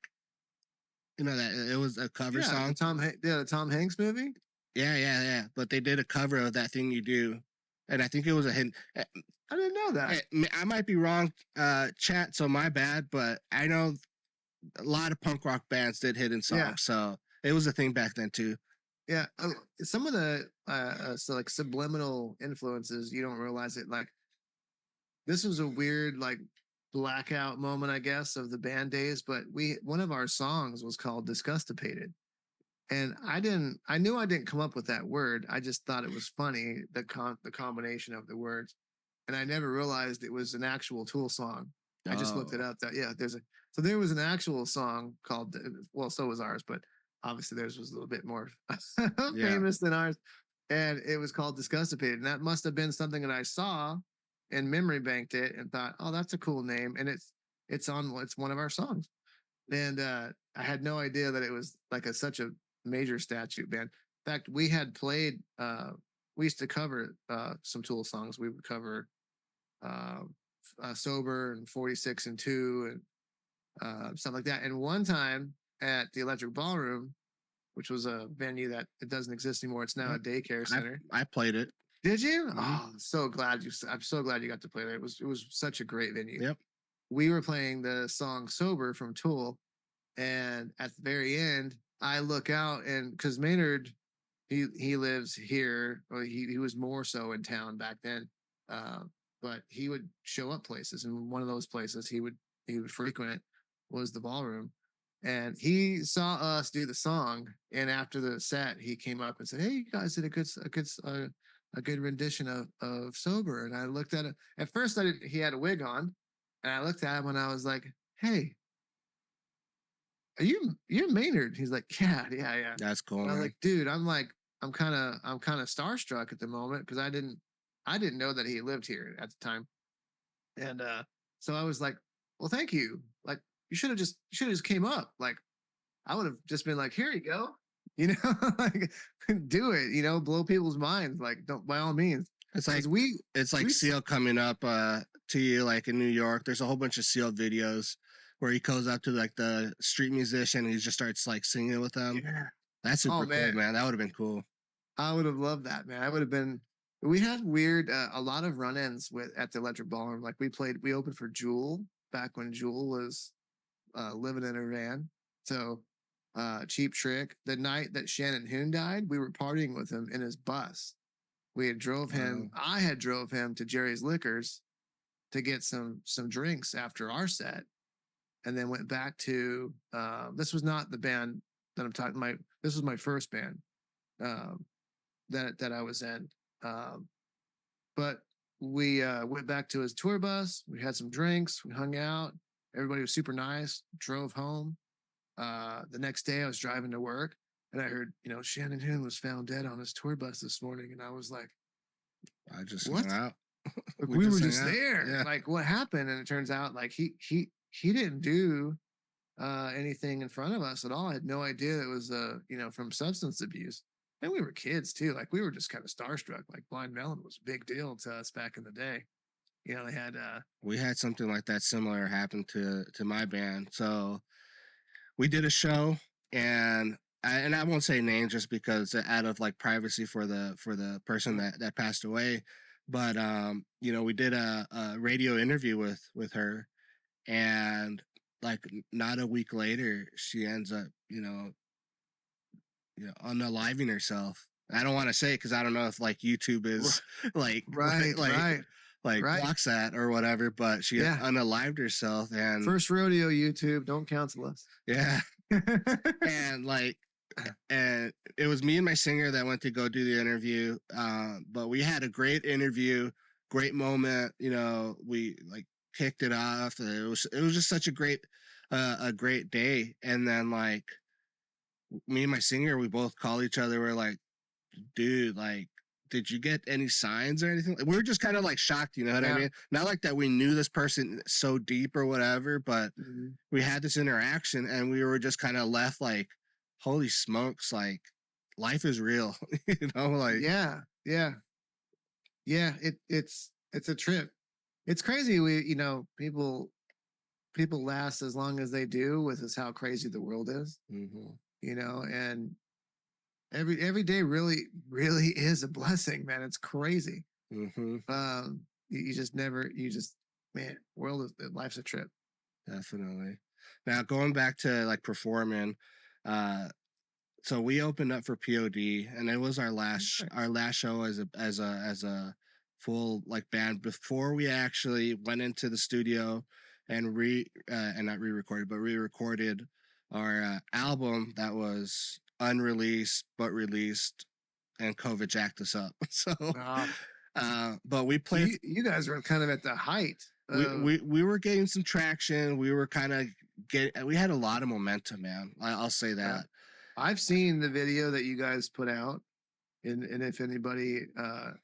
That it was a cover song. The Tom Hanks movie. Yeah. But they did a cover of that thing you do, and I think it was a hidden. I didn't know that. I might be wrong, chat. So my bad, but I know a lot of punk rock bands did hidden songs, so it was a thing back then too. Yeah, some of the like subliminal influences you don't realize it. Like this was a weird like blackout moment, I guess, of the band days. But one of our songs was called "Disgustipated," and I knew I didn't come up with that word. I just thought it was funny the combination of the words, and I never realized it was an actual Tool song. I just looked it up. There was an actual song called, well, so was ours, but obviously theirs was a little bit more famous than ours. And it was called Disgustipated. And that must have been something that I saw and memory banked it and thought, oh, that's a cool name. And it's one of our songs. And I had no idea that it was like such a major statute band. In fact, we had played, we used to cover some Tool songs. We would cover Sober and 46 and 2 and stuff like that. And one time at the Electric Ballroom, which was a venue that it doesn't exist anymore, it's now a daycare center. I played it. Did you? Mm-hmm. Oh, I'm so glad you got to play there. It was such a great venue. Yep. We were playing the song Sober from Tool, and at the very end, I look out and because Maynard, he lives here, or he was more so in town back then. But he would show up places, and one of those places he would frequent was the ballroom. And he saw us do the song, and after the set, he came up and said, "Hey, you guys did a good rendition of Sober." And I looked at it. At first, he had a wig on, and I looked at him and I was like, "Hey, you're Maynard?" He's like, "Yeah." That's cool. And I was like, "Dude, I'm kind of starstruck at the moment because I didn't I didn't know that he lived here at the time. And so I was like, well, thank you. Like you should have just came up. Like I would have just been like, here you go. You know, like do it, blow people's minds. Like, don't by all means. It's like Because we it's like we Seal coming up to you like in New York. There's a whole bunch of Seal videos where he goes up to like the street musician and he just starts like singing with them. yeah. That's Oh super cool, man, man. That would have been cool. I would have loved that, man. I would have been. We had weird, a lot of run-ins with at the Electric Ballroom. Like we opened for Jewel back when Jewel was living in her van. So, Cheap Trick. The night that Shannon Hoon died, we were partying with him in his bus. We had drove him. Wow. I had drove him to Jerry's Liquors to get some drinks after our set, and then went back to. This was not the band that I'm talking. This was my first band um, that I was in. Um, but we went back to his tour bus. We had some drinks. We hung out. Everybody was super nice. Drove home. The next day, I was driving to work, and I heard, Shannon Hoon was found dead on his tour bus this morning, and I was like, I just "What? hung out. Like, we were hung just out. there. Yeah. Like, what happened?" And it turns out, like, he didn't do anything in front of us at all. I had no idea it was from substance abuse. And we were kids too. Like we were just kind of starstruck. Like Blind Melon was a big deal to us back in the day. They had We had something like that similar happen to my band. So we did a show and I won't say names just because out of like privacy for the person that passed away. But we did a radio interview with her, and like not a week later she ends up unaliving herself. I don't want to say it because I don't know if like YouTube is like right, like right. blocks that or whatever, but she Yeah. unalived herself. And First rodeo, YouTube, don't cancel us. yeah, and like and it was me and my singer that went to go do the interview. But we had a great interview, great moment. We like kicked it off. It was just such a great day. And then like me and my singer, we both call each other. We're like, dude, like, did you get any signs or anything? We were just kind of like shocked, you know what I mean? Not like that we knew this person so deep or whatever, but we had this interaction and we were just kind of left like, holy smokes, like life is real, like yeah. It's a trip. It's crazy. People last as long as they do with is how crazy the world is. And every day really is a blessing, man. It's crazy. You just never, man, life's a trip. Definitely. Now going back to like performing, so we opened up for POD, and it was our last show as a full like band before we actually went into the studio and not re-recorded but re-recorded our album that was unreleased but released, and COVID jacked us up. So but we played. You guys were kind of at the height. We were getting some traction. We were kind of we had a lot of momentum, man. I'll say that. I've seen the video that you guys put out, and if anybody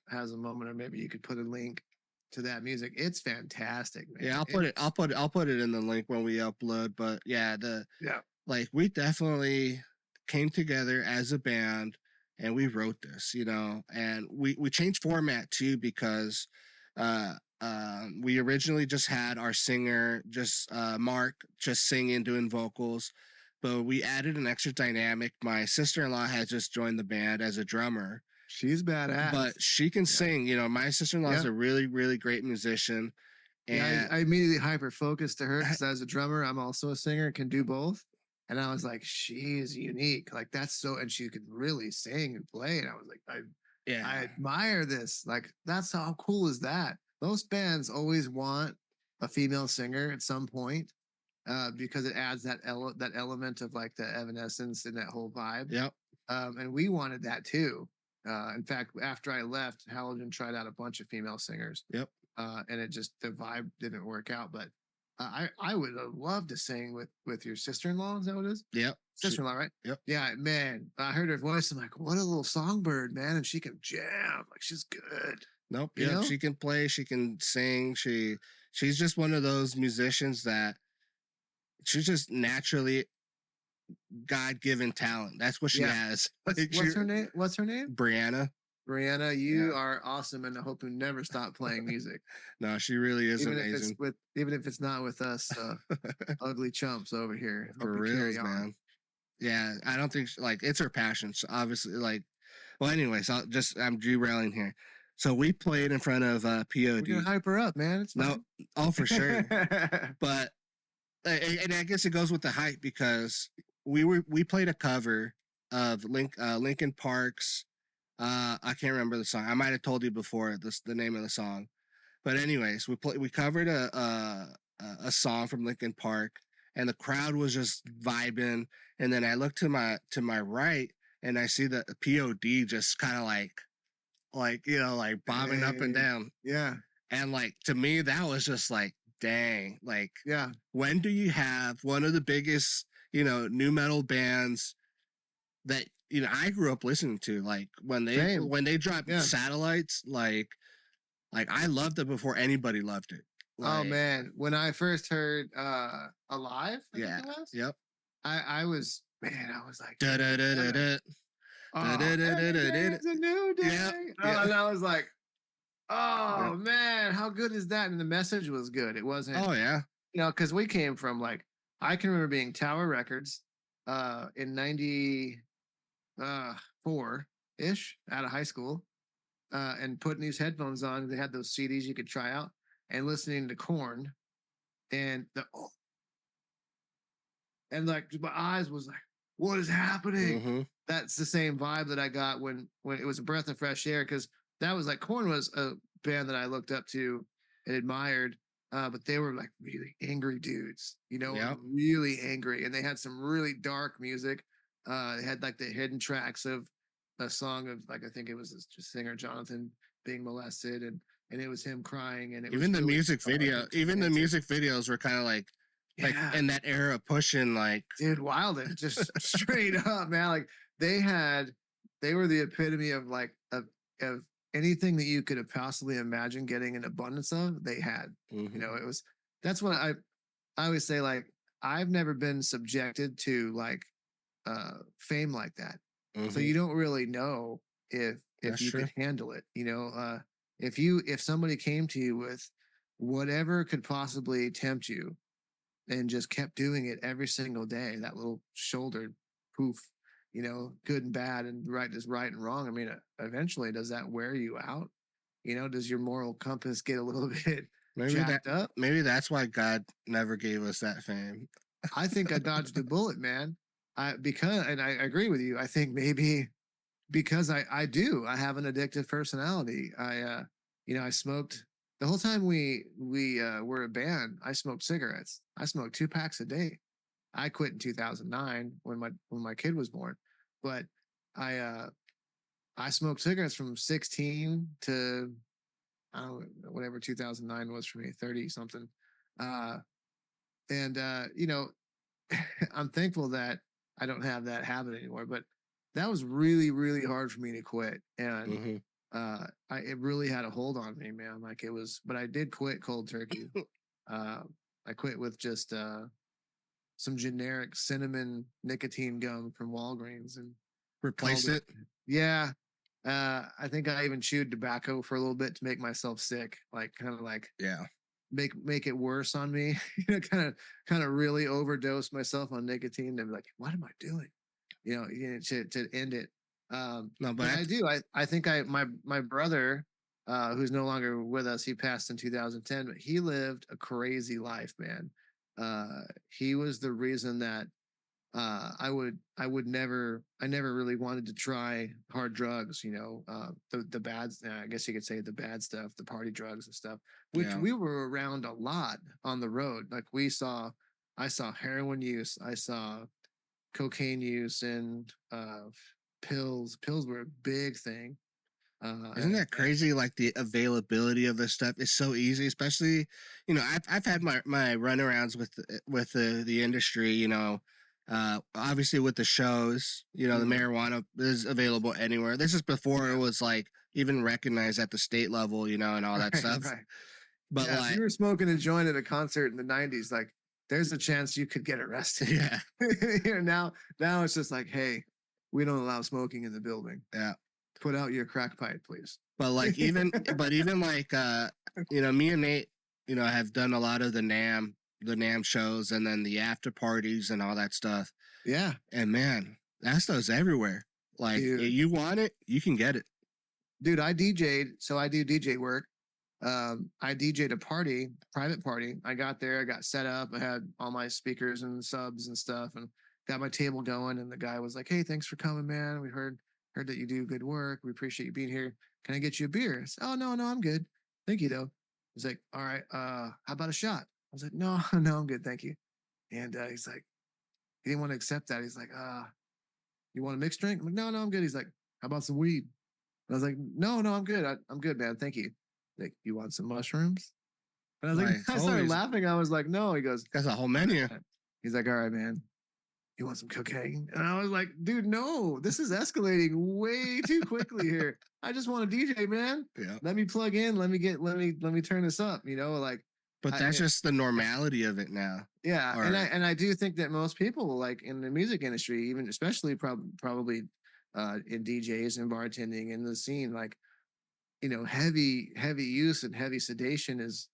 has a moment, or maybe you could put a link to that music. It's fantastic, man. Yeah, I'll put it in the link when we upload. But yeah, like we definitely came together as a band and we wrote this, and we changed format too because we originally just had our singer, just Mark, just singing, doing vocals, but we added an extra dynamic. My sister-in-law had just joined the band as a drummer. She's badass, but she can sing. My sister-in-law is a really, really great musician. And I immediately hyper-focused to her because as a drummer, I'm also a singer, can do both. And I was like, she's unique. Like that's so, and she could really sing and play. And I was like, I admire this. Like that's how cool is that? Most bands always want a female singer at some point because it adds that element of like the evanescence and that whole vibe. Yep. And we wanted that too. In fact, after I left, Halogen tried out a bunch of female singers. Yep. And the vibe didn't work out. But I would have loved to sing with your sister-in-law. Is that what it is? Yep. Sister-in-law, right? Yep. Yeah, man. I heard her voice. I'm like, what a little songbird, man. And she can jam. Like she's good. Nope. You Yep. know? She can play. She can sing. She's just one of those musicians that she's just naturally God given talent. That's what she Yeah. has. What's her name? What's her name? Brianna. Brianna, you Yeah. are awesome, and I hope you never stop playing music. No, she really is Even if it's amazing. even if it's not with us ugly chumps over here. Hope For you carry reals, on. man. Yeah, I don't think like it's her passion. So obviously, like, well, anyways, I'm derailing here. So we played in front of We're gonna POD. hype her up, man. It's No, fine. oh for sure. But and I guess it goes with the hype because we played a cover of Linkin Park's I can't remember the song. I might have told you before the name of the song. But anyways, we covered a song from Linkin Park, and the crowd was just vibing. And then I look to my right, and I see the POD just kind of like like bobbing up and Hey. down. Yeah. And like to me, that was just like, dang, like Yeah. when do you have one of the biggest new metal bands that I grew up listening to, like Same. when they dropped Yeah. Satellites, like I loved it before anybody loved it. Oh Like, man, when I first heard Alive, I think yeah, it was, yep. I was I was like, Da da da da da. oh, every day is a new day. Yep, Oh, yep. and I was like, oh Yep. man, how good is that? And the message was good. It wasn't, Oh yeah. because we came from like, I can remember being Tower Records in 94 ish out of high school and putting these headphones on. They had those CDs you could try out and listening to Korn and and like my eyes was like, what is happening? Mhm. That's the same vibe that I got when it was a breath of fresh air, because that was like Korn was a band that I looked up to and admired, but they were like really angry dudes, Yep. really angry, and they had some really dark music. They had like the hidden tracks of a song of like I think it was just singer Jonathan being molested, and it was him crying, and it was Even the really music dark video, and even the tormented. music videos were kind of like Yeah. in that era pushing like Dude, Wilden, just straight up, man. Like they were the epitome of like of anything that you could have possibly imagined getting an abundance of. They had, mhm. it was that's what I always say. Like I've never been subjected to like fame like that, so Mhm. you don't really know if That's you true. could handle it. If somebody came to you with whatever could possibly tempt you and just kept doing it every single day. That little shoulder poof, good and bad and right is right and wrong. I mean, eventually, does that wear you out? Does your moral compass get a little bit Maybe that jacked up? maybe that's why God never gave us that fame. I think I dodged a bullet, man. And I agree with you. I think maybe because I have an addictive personality. I smoked the whole time we were a band. I smoked cigarettes. I smoked 2 packs a day. I quit in 2009 when my kid was born, but I I smoked cigarettes from 16 to I don't know, whatever 2009 was for me, 30 something. Uh, and I'm thankful that I don't have that habit anymore, but that was really, really hard for me to quit. And Hmm. it really had a hold on me, man. Like it was, but I did quit cold turkey. Uh, I quit with just some generic cinnamon nicotine gum from Walgreens and Replace called it. it. Yeah. I think I even chewed tobacco for a little bit to make myself sick, like kind of like Yeah. make it worse on me. Kind of really overdose myself on nicotine and be like, what am I doing? To end it. No, But but I do. I think my brother, who's no longer with us, he passed in 2010, but he lived a crazy life, man. He was the reason that I never really wanted to try hard drugs, the bad, I guess you could say the bad stuff, the party drugs and stuff, which yeah. we were around a lot on the road. Like I saw heroin use, I saw cocaine use, and pills were a big thing. Isn't that crazy? Like the availability of this stuff is so easy, especially I've had my runarounds with the industry. Obviously with the shows, the marijuana is available anywhere. This is before it was like even recognized at the state level, you know, and all that Right, stuff. right. But Yeah, if like, you were smoking a joint at a concert in the '90s, like there's a chance you could get arrested. yeah, You know, now it's just like, hey, we don't allow smoking in the building. yeah. Put out your crack pipe, please. But like even like you know, me and Nate, you know, have done a lot of the Nam shows and then the after parties and all that stuff. Yeah, And man, that stuff's everywhere. Like dude. you want it, you can get it. Dude, I DJ'd, so I do DJ work. I DJ'd a party, private party. I got there, I got set up, I had all my speakers and subs and stuff, and got my table going. And the guy was like, "Hey, thanks for coming, man. We heard that you do good work. We appreciate you being here. Can I get you a beer?" I said, "Oh no, I'm good. Thank you though." He's like, "All right, how about a shot?" I was like, "No, no, I'm good, thank you." And he's like, he didn't want to accept that. He's like, "You want a mixed drink?" I'm like, "No, no, I'm good." He's like, "How about some weed?" I was like, "No, no, I'm good. I'm good, man. Thank you." Like, "You want some mushrooms?" And I was like, Like, I started holy, laughing. I was like, "No." He goes, that's a whole "All menu. right." He's like, "All right, man. You want some cocaine?" And I was like, "Dude, no. This is escalating way too quickly here. I just want a DJ, man. Yeah. Let me plug in. Let me turn this up. You know, like, But that's just the normality of it now. yeah." Or And I do think that most people, like in the music industry, even especially probably in DJs and bartending in the scene, like, you know, heavy use and heavy sedation is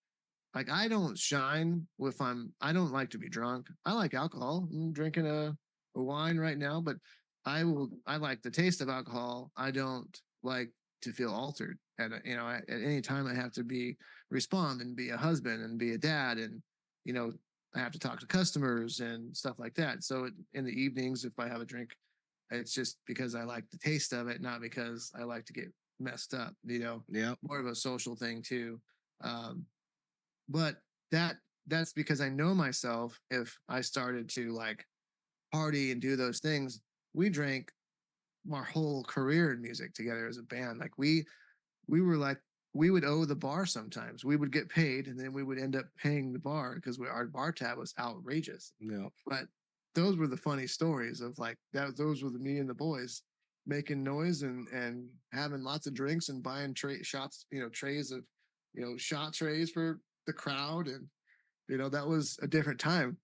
like, I don't shine if I don't like to be drunk. I like alcohol. I'm drinking a wine right now, but I like the taste of alcohol. I don't like to feel altered you know, at any time. I have to respond and be a husband and be a dad, and you know, I have to talk to customers and stuff like that. So in the evenings, if I have a drink, it's just because I like the taste of it, not because I like to get messed up, you know, yeah, more of a social thing too. Um, but that's because I know myself. If I started to like party and do those things, we drank our whole career in music together as a band. Like we were like, we would owe the bar sometimes. We would get paid and then we would end up paying the bar because our bar tab was outrageous. yeah, But those were the funny stories of like that. Those were me and the boys making noise and having lots of drinks and buying shots, you know, trays of, you know, shot trays for the crowd. And you know, that was a different time.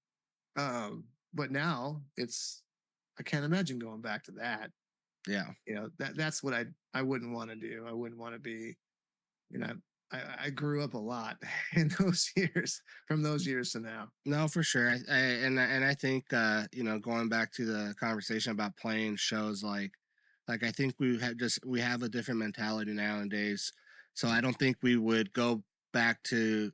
But now I can't imagine going back to that. yeah. You know, that's what I wouldn't want to do. I wouldn't want to be, you know, I grew up a lot in those years, from those years to now. No, for sure. And I think you know, going back to the conversation about playing shows, like I think we have a different mentality nowadays. So I don't think we would go back to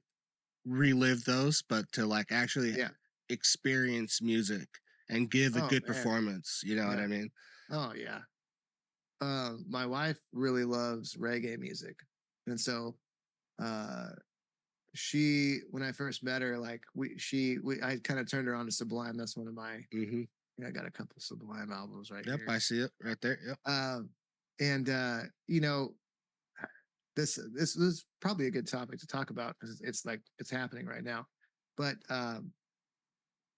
relive those, but to like actually Yeah. experience music and give a Oh good man. performance. You know what Yeah. I mean? Oh yeah. My wife really loves reggae music, and so uh, she, when I first met her, like I kind of turned her on to Sublime. That's one of my, Mm-hmm. I got a couple Sublime albums right Yep, here. I see it right there. Yep. And you know, this is probably a good topic to talk about because it's like it's happening right now. But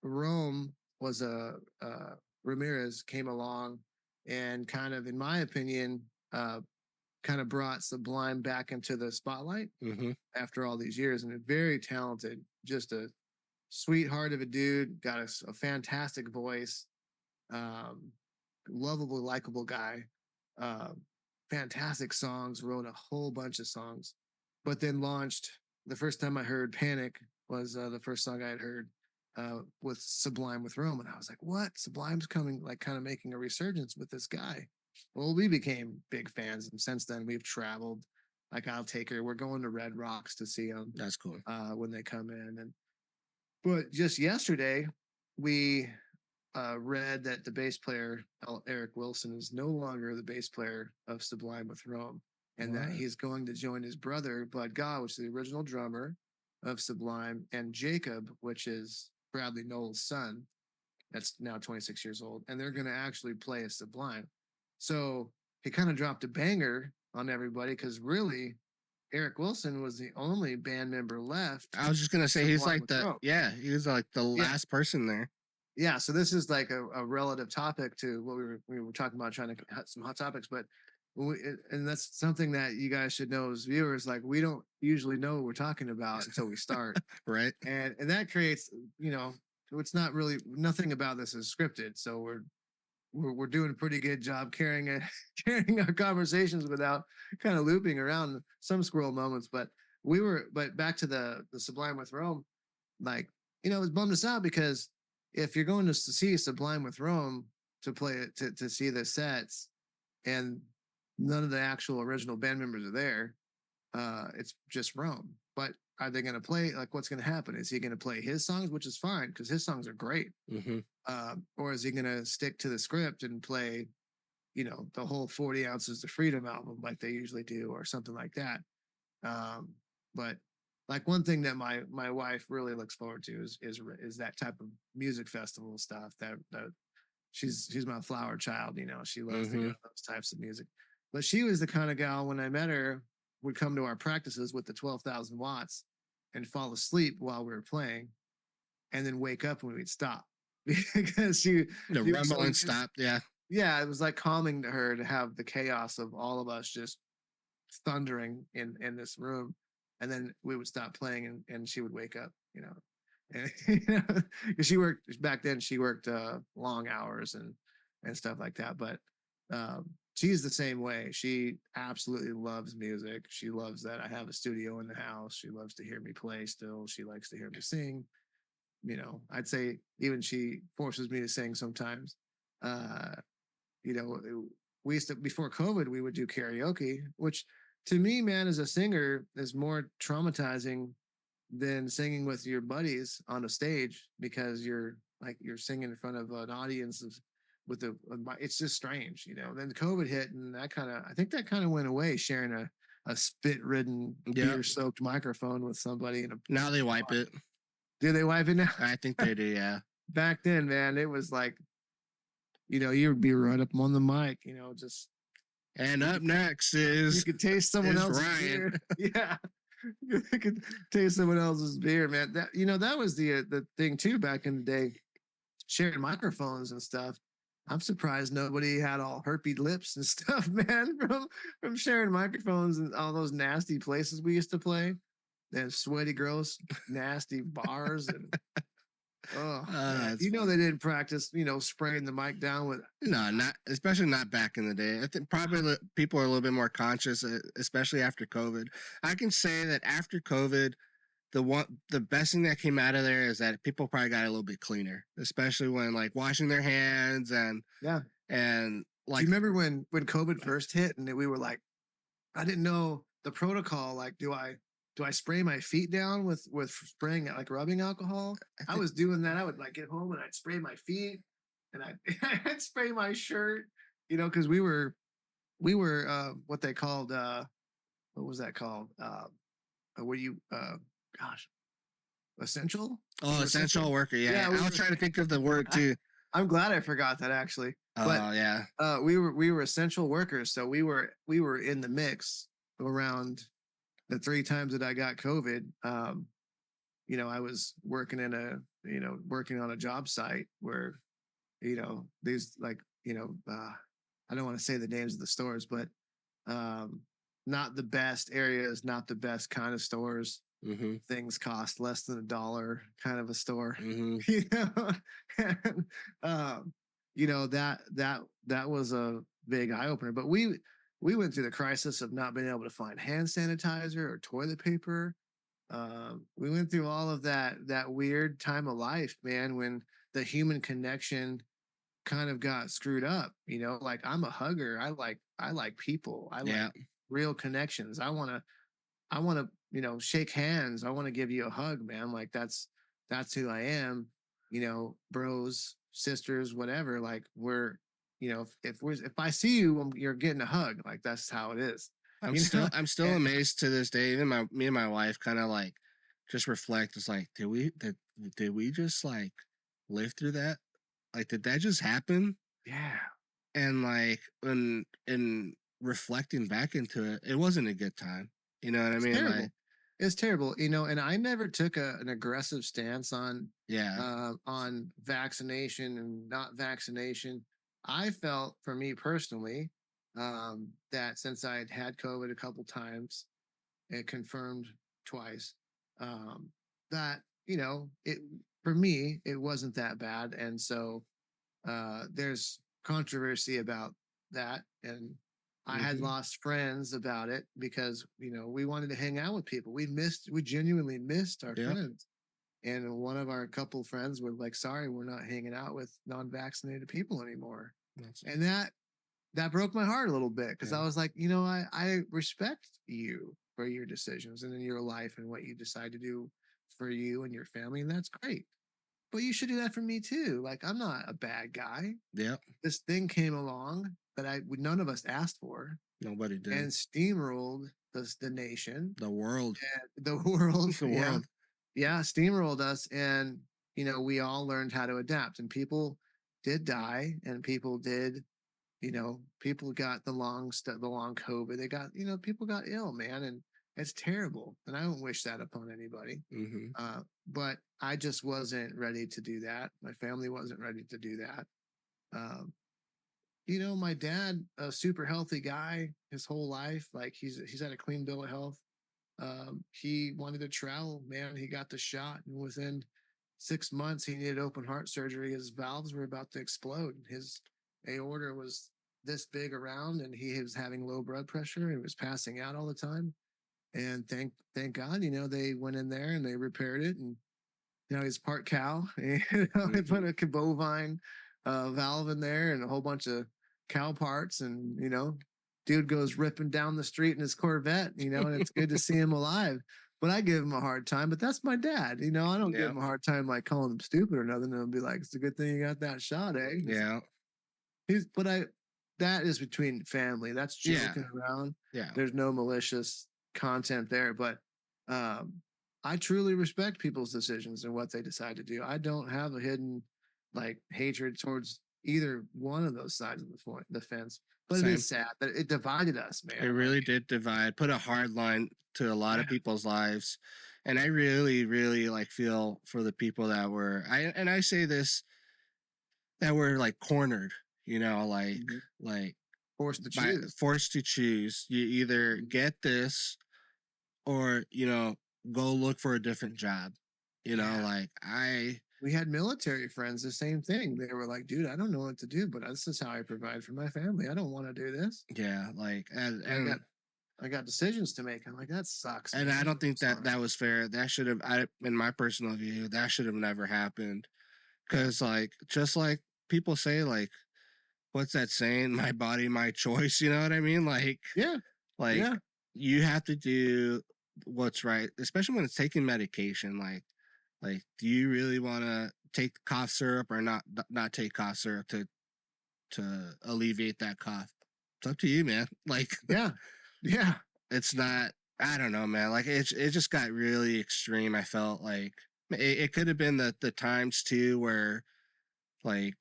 Rome was Ramirez came along and kind of, in my opinion, kind of brought Sublime back into the spotlight Mm-hmm. after all these years, and a very talented, just a sweetheart of a dude, got a fantastic voice, um, lovable, likable guy, uh, fantastic songs, wrote a whole bunch of songs, but then launched. The first time I heard Panic was the first song I had heard with Sublime with Rome, and I was like, "What? Sublime's coming, like, kind of making a resurgence with this guy." Well, we became big fans, and since then we've traveled. Like, I'll take her. We're going to Red Rocks to see them That's cool. when they come in, and but just yesterday we read that the bass player Eric Wilson is no longer the bass player of Sublime with Rome, and that What? he's going to join his brother Bud Gaw, which is the original drummer of Sublime, and Jacob, which is Bradley Noel's son, that's now 26 years old, and they're going to actually play a Sublime. So he kind of dropped a banger on everybody because really Eric Wilson was the only band member left. I was just gonna say he's Sublime like with Rome. he was like the Yeah. last person there. Yeah, so this is like a relative topic to what we were talking about, trying to cut some hot topics. But and that's something that you guys should know as viewers. Like, we don't usually know what we're talking about until we start, Right. and that creates, it's not really, nothing about this is scripted. So we're doing a pretty good job carrying our conversations without kind of looping around some squirrel moments. But back to the Sublime with Rome, like, it was bummed us out because if you're going to see Sublime with Rome to play it, to see the sets, and none of the actual original band members are there, it's just Rome. But are they going to play, like, what's going to happen? Is he going to play his songs, which is fine because his songs are great, Hmm. or is he going to stick to the script and play, the whole 40 ounces of freedom album like they usually do, or something like that? But like, one thing that my wife really looks forward to is that type of music festival stuff. That she's my flower child. She loves to go to those types of music. But she was the kind of gal, when I met her, would come to our practices with the 12,000 watts and fall asleep while we were playing, and then wake up when we'd stop because The she was so rumble and used. stop. Yeah. Yeah, it was like calming to her to have the chaos of all of us just thundering in this room, and then we would stop playing, and she would wake up, and because she worked back then, she worked long hours and stuff like that. But she's the same way. She absolutely loves music. She loves that I have a studio in the house. She loves to hear me play still. She likes to hear me sing. I'd say even she forces me to sing sometimes. uh you know, we used to, before COVID, we would do karaoke, which to me, man, as a singer, is more traumatizing than singing with your buddies on a stage, because you're singing in front of an audience with it's just strange. Then COVID hit, and I think that kind of went away, sharing a spit ridden, Yep. beer soaked microphone with somebody in a. Now they wipe it. Do they wipe it now? I think they do. Yeah. Back then, man, it was like, you'd be right up on the mic, just. And up next You is could taste someone is else's Ryan. beer. Yeah. You could taste someone else's beer, man. That was the thing too back in the day, sharing microphones and stuff. I'm surprised nobody had all herpy lips and stuff, man, from sharing microphones and all those nasty places we used to play. And sweaty, gross, nasty bars, and oh, man. That's They didn't practice, spraying the mic down with. No, not especially not back in the day. I think probably people are a little bit more conscious, especially after COVID. I can say that after COVID, the best thing that came out of there is that people probably got a little bit cleaner, especially when like washing their hands Yeah. and Do like you remember when COVID first hit, and we were like, I didn't know the protocol. Like, do I spray my feet down with spraying, like, rubbing alcohol? I was doing that. I would, like, get home and I'd spray my feet, and I'd spray my shirt, because we were what they called, what was that called? Were you gosh, essential? We were essential worker. Yeah, Yeah, we I was were. trying to think of the word too. I'm glad I forgot that, actually. But Oh yeah, we were essential workers, so we were in the mix around the 3 times that I got COVID. I was working on a job site where, these, like, I don't want to say the names of the stores, but not the best areas, not the best kind of stores. mm-hmm. Things cost less than $1 kind of a store. Mm-hmm. And, that was a big eye opener. But we went through the crisis of not being able to find hand sanitizer or toilet paper. We went through all of that weird time of life, man, when the human connection kind of got screwed up. Like, I'm a hugger. I like people. I like Yeah, real connections. I want to shake hands. I want to give you a hug, man. Like, that's who I am. Bros, sisters, whatever. Like, we're, if I see you, you're getting a hug. Like, that's how it is. I'm You still know, I'm still and amazed to this day. Even me and my wife kind of like just reflect. It's like, did we just like live through that? Like, did that just happen? yeah, And like, and reflecting back into it, it wasn't a good time. You know what I it's mean? Like, terrible. It's terrible. And I never took an aggressive stance yeah, on vaccination and not vaccination. I felt, for me personally, that since I had had COVID a couple times, it confirmed twice, um, that it for me it wasn't that bad, and so there's controversy about that, and I had Hmm. lost friends about it because we wanted to hang out with people. We genuinely missed our Yep. friends, and one of our couple friends were like, "Sorry, we're not hanging out with non-vaccinated people anymore," That's and that broke my heart a little bit because I yeah. was like, I respect you for your decisions and in your life and what you decide to do for you and your family, and that's great. But you should do that for me too. Like, I'm not a bad guy. Yep. This thing came along that none of us asked for Nobody and did. steamrolled the nation The world. and the world. The Yeah. world. Yeah. Steamrolled us. And, we all learned how to adapt. And people did die and people did, people got the long COVID. They got, people got ill, man. And it's terrible. And I don't wish that upon anybody. Hmm. But I just wasn't ready to do that. My family wasn't ready to do that. Um, my dad, a super healthy guy his whole life, like he's had a clean bill of health. He wanted to travel, man. He got the shot, and within 6 months, he needed open heart surgery. His valves were about to explode. His aorta was this big around, and he was having low blood pressure. He was passing out all the time. And thank God, they went in there and they repaired it, and he's part cow. They put Hmm. a bovine valve in there and a whole bunch of cow parts, and dude goes ripping down the street in his Corvette. And it's good to see him alive. But I give him a hard time. But that's my dad. I don't give Yep. him a hard time like calling him stupid or nothing. I'll be like, it's a good thing you got that shot, eh? Yeah. But that is between family. That's Yeah. joking around. Yeah. There's no malicious content there, but um, I truly respect people's decisions and what they decide to do. I don't have a hidden like hatred towards either one of those sides of the fence. But it Same. is sad that it divided us, It man. Like, really did divide, put a hard line to a lot yeah, of people's lives. And I really, really like feel for the people that were I say this, that were like cornered, mhm, like forced to by choose. forced to choose. You either Mhm. get this or, go look for a different job. Yeah. Like We had military friends, the same thing. They were like, dude, I don't know what to do, but this is how I provide for my family. I don't want to do this. yeah, like And I got decisions to make. I'm like, that sucks, and I man. don't I'm think that sorry. that was fair. That should have, in my personal view, that should have never happened. Yeah. Cause like, just like people say, like, what's that saying? My body, my choice. You know what I mean? Yeah. Like Yeah. you have to do what's right, especially when it's taking medication. Like, do you really want to take cough syrup or not take cough syrup to alleviate that cough? It's up to you, man. Like, Yeah. Yeah. it's not. I don't know, man. Like, it just got really extreme. I felt like it could have been the times too where, like,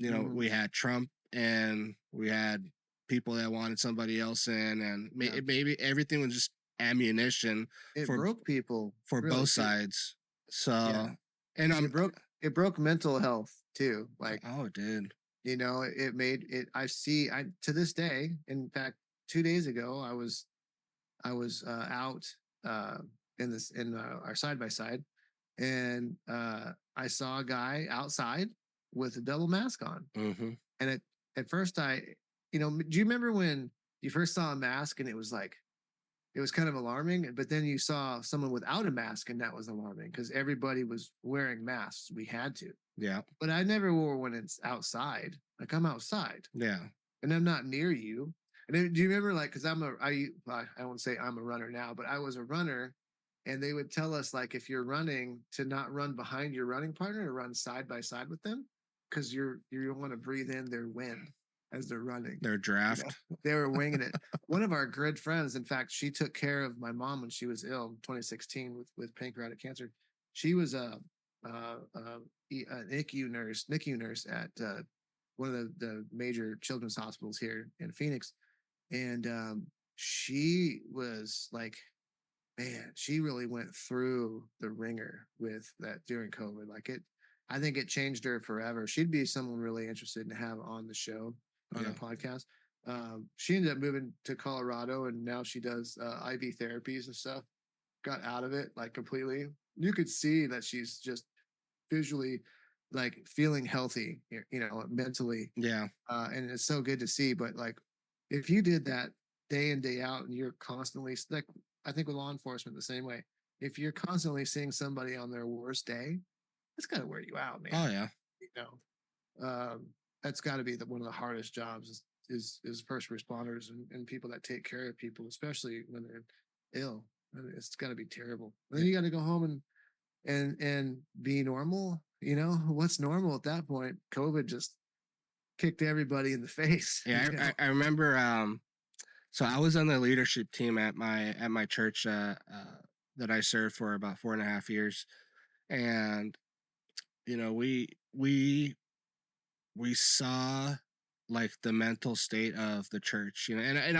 Mhm. we had Trump and we had people that wanted somebody else in, and Yeah. maybe everything was just ammunition It for broke people for really both too. sides. Yeah. So, and It broke mental health too. Like, oh, it did. it made it I to this day, in fact, 2 days ago, I was out uh in our side by side, and I saw a guy outside with a double mask on. Hmm. And at first do you remember when you first saw a mask and it was kind of alarming, but then you saw someone without a mask and that was alarming because everybody was wearing masks. We had to. Yeah. But I never wore when it's outside. Like, I'm outside Yeah. and I'm not near you. And then, do you remember, like, because I won't say I'm a runner now, but I was a runner, and they would tell us, like, if you're running, to not run behind your running partner, to run side by side with them, because you want to breathe in their wind as they're running. Their You know, draft. they were winging it. One of our good friends, in fact, she took care of my mom when she was ill in 2016 with pancreatic cancer. She was an NICU nurse at one of the major children's hospitals here in Phoenix, and she was like, man, she really went through the ringer with that during COVID. Like, I think it changed her forever. She'd be someone really interested to have on the show, on our Yeah. podcast. She ended up moving to Colorado, and now she does IV therapies and stuff. Got out of it like completely. You could see that she's just visually like feeling healthy, mentally, Yeah. and it's so good to see. But like, if you did that day in day out, and you're constantly like, I think with law enforcement the same way. If you're constantly seeing somebody on their worst day, it's got to wear you out, Oh man. yeah. You that's got to be one of the hardest jobs is first responders and people that take care of people, especially when they're ill. It's got to be terrible. And then you got to go home and be normal. What's normal at that point? COVID just kicked everybody in the face. Yeah, I remember. So I was on the leadership team at my church that I served for about 4.5 years, and we saw like the mental state of the church, and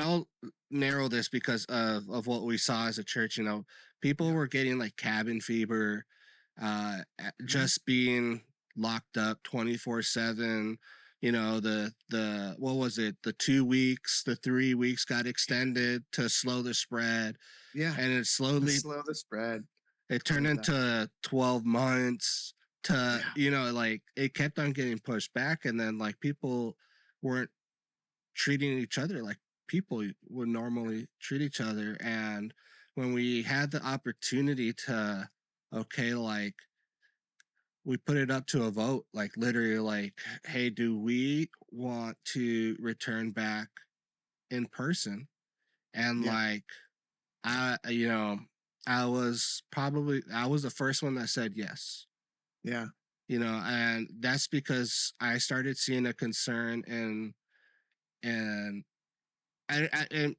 I'll narrow this because of what we saw as a church. People were getting like cabin fever, just being locked up 24/7. The what was it, the 2 weeks, the 3 weeks got extended to slow the spread, Yeah, and it slowly slow the spread. it turned into 12 months to Yeah. like it kept on getting pushed back, and then like people weren't treating each other like people would normally treat each other. And when we had the opportunity to, okay, like we put it up to a vote, like literally like, hey, do we want to return back in person? And Yeah. like I I was the first one that said yes. Yeah. And that's because I started seeing a concern, and and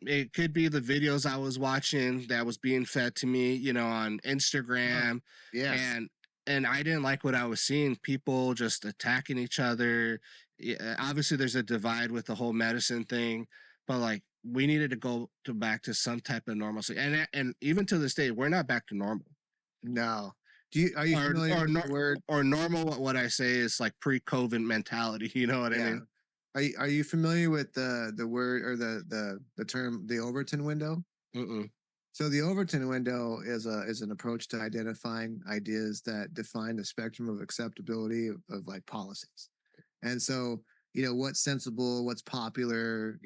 it could be the videos I was watching that was being fed to me, on Instagram, Yes. and I didn't like what I was seeing. People just attacking each other. Yeah, obviously, there's a divide with the whole medicine thing, but like we needed to go to back to some type of normalcy, and even to this day, we're not back to normal. No. Are you Or familiar or with the word? or normal. What I say is like pre-COVID mentality. You know what I Yeah. mean? Are you familiar with the word or the term the Overton window? Mm-mm. So the Overton window is an approach to identifying ideas that define the spectrum of acceptability of like policies. And so, what's sensible, what's popular,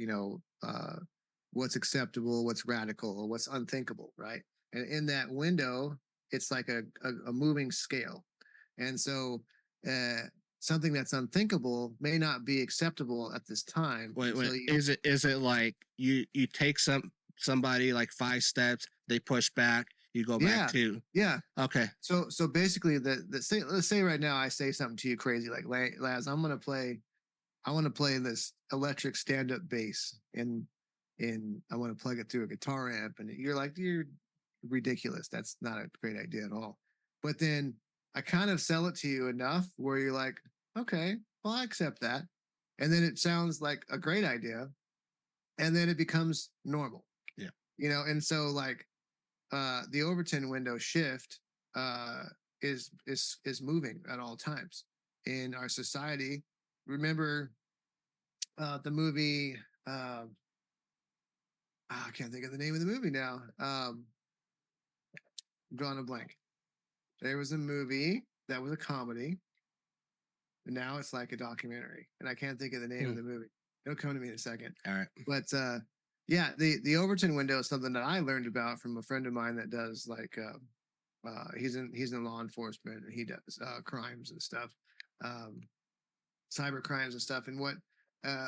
what's acceptable, what's radical, what's unthinkable, right? And in that window, it's like a moving scale. And so, uh, something that's unthinkable may not be acceptable at this time. Wait, So wait. Is it like you take somebody like 5 steps, they push back, you go back yeah, to. yeah. Okay. So basically, let's say right now I say something to you crazy like, Laz, I want to play this electric stand up bass, and I want to plug it through a guitar amp, and you're like, you're ridiculous. That's not a great idea at all. But then I kind of sell it to you enough where you're like, okay, well, I accept that. And then it sounds like a great idea, and then it becomes normal. Yeah. And so like the Overton window shift uh is moving at all times in our society. Remember the movie I can't think of the name of the movie now. I'm drawing a blank. There was a movie that was a comedy, and now it's like a documentary, and I can't think of the name of the movie. It'll come to me in a second. All right. But yeah, the Overton window is something that I learned about from a friend of mine that does like he's in law enforcement, and he does crimes and stuff, um, cyber crimes and stuff, and what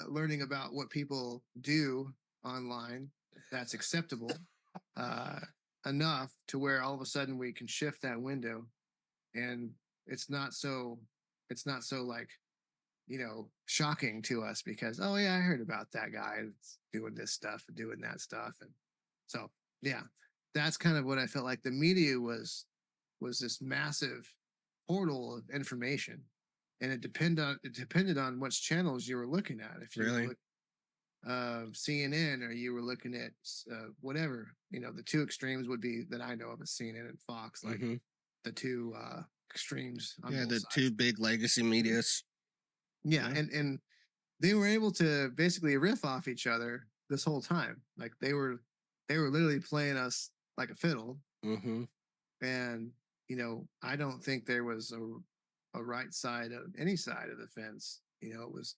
learning about what people do online that's acceptable uh, enough to where all of a sudden we can shift that window, and it's not so like shocking to us because, oh yeah, I heard about that guy doing this stuff and doing that stuff. And so yeah, that's kind of what I felt like the media was this massive portal of information, and it depended on which channels you were looking at. If you were Really? looking CNN, or you were looking at whatever, the two extremes would be that I know of as CNN and Fox, like Mm-hmm. the two extremes on Yeah, both the two sides. big legacy medias. Yeah, Yeah. and they were able to basically riff off each other this whole time. Like they were literally playing us like a fiddle. Mm-hmm. And I don't think there was a right side of any side of the fence. It was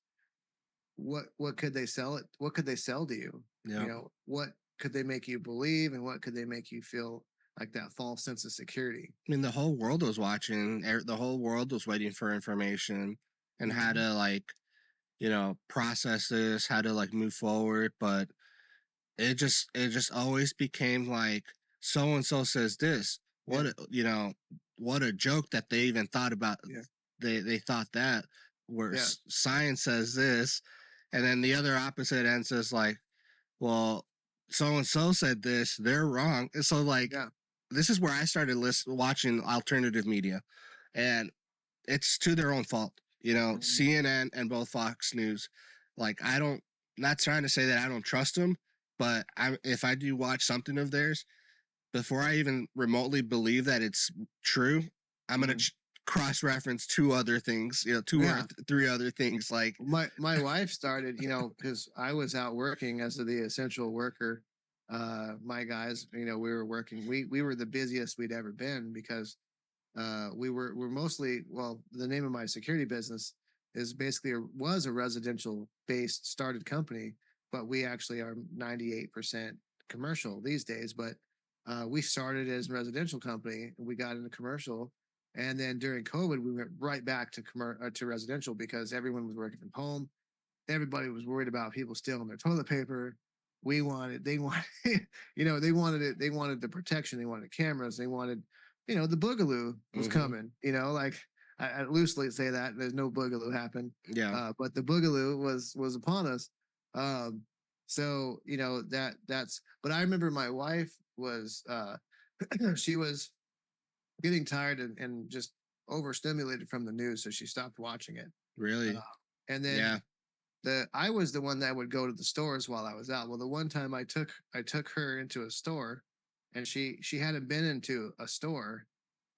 what could they sell it? What could they sell to you? Yeah. What could they make you believe, and what could they make you feel like that false sense of security? I mean, the whole world was watching. The whole world was waiting for information and how to process this, how to move forward. But it just always became like so and so says this. What what a joke that they even thought about. Yeah. They thought that where Yeah. science says this, and then the other opposite end says like, well, so and so said this. They're wrong. And so Yeah. this is where I started watching alternative media, and it's to their own fault. CNN and both Fox News. I don't, not trying to say that I don't trust them, but if I do watch something of theirs, before I even remotely believe that it's true, I'm gonna cross-reference two other things, two or three other things. Like my wife started, because I was out working as the essential worker. My guys, we were working. We were the busiest we'd ever been because we're mostly, well, the name of my security business is basically was a residential based started company, but we actually are 98% commercial these days. But we started as a residential company and we got into commercial. And then during COVID, we went right back to residential because everyone was working from home. Everybody was worried about people stealing their toilet paper. They wanted, they wanted it. They wanted the protection. They wanted cameras. They wanted, the boogaloo was coming. I loosely say that there's no boogaloo happened. Yeah. But the boogaloo was upon us. So that's. But I remember my wife was she was getting tired and just overstimulated from the news, so she stopped watching it. Really? And then I was the one that would go to the stores while I was out. Well, the one time I took her into a store, and she hadn't been into a store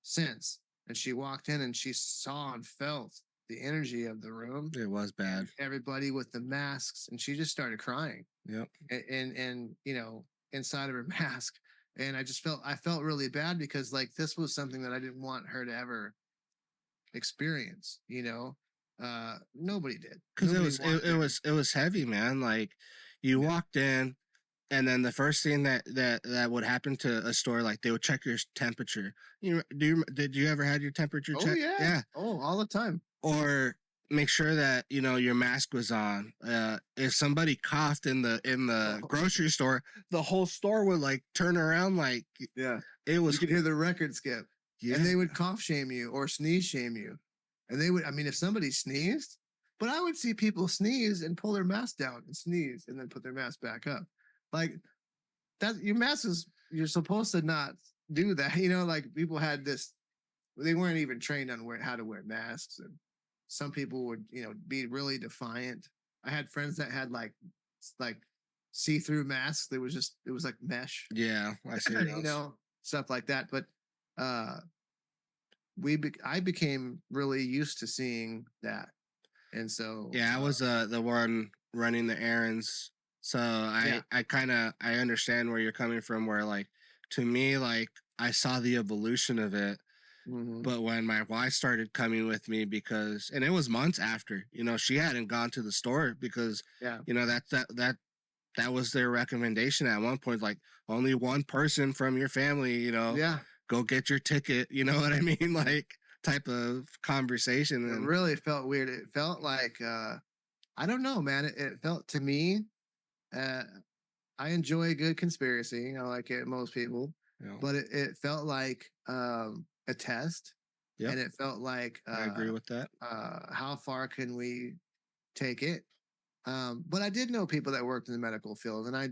since, and she walked in and she saw and felt the energy of the room. It was bad. Everybody with the masks, and she just started crying. Yep. And inside of her mask, and I felt really bad because this was something that I didn't want her to ever experience. Nobody did, because it was heavy, man. Like you walked in, and then the first thing that would happen to a store, like they would check your temperature. Did you ever had your temperature checked? Yeah. Oh, all the time. Or make sure that your mask was on. If somebody coughed in the grocery store, the whole store would turn around. It was. You could hear the record skip. Yeah. And they would cough shame you or sneeze shame you. And they would, if somebody sneezed, but I would see people sneeze and pull their mask down and sneeze and then put their mask back up. Like that, your mask is, you're supposed to not do that. People had this, they weren't even trained on how to wear masks. And some people would, be really defiant. I had friends that had like see-through masks. It was like mesh. Yeah, I see those. Stuff like that. But I became really used to seeing that, and so I was the one running the errands, so I understand where you're coming from. Where to me, I saw the evolution of it, but when my wife started coming with me, and it was months after, she hadn't gone to the store because that was their recommendation at one point, only one person from your family, go get your ticket. You know what I mean? Type of conversation. It really felt weird. It felt like, I don't know, man. It felt to me, I enjoy a good conspiracy. I like it, most people, but it felt like a test. And it felt like, I agree with that. How far can we take it? But I did know people that worked in the medical field, and I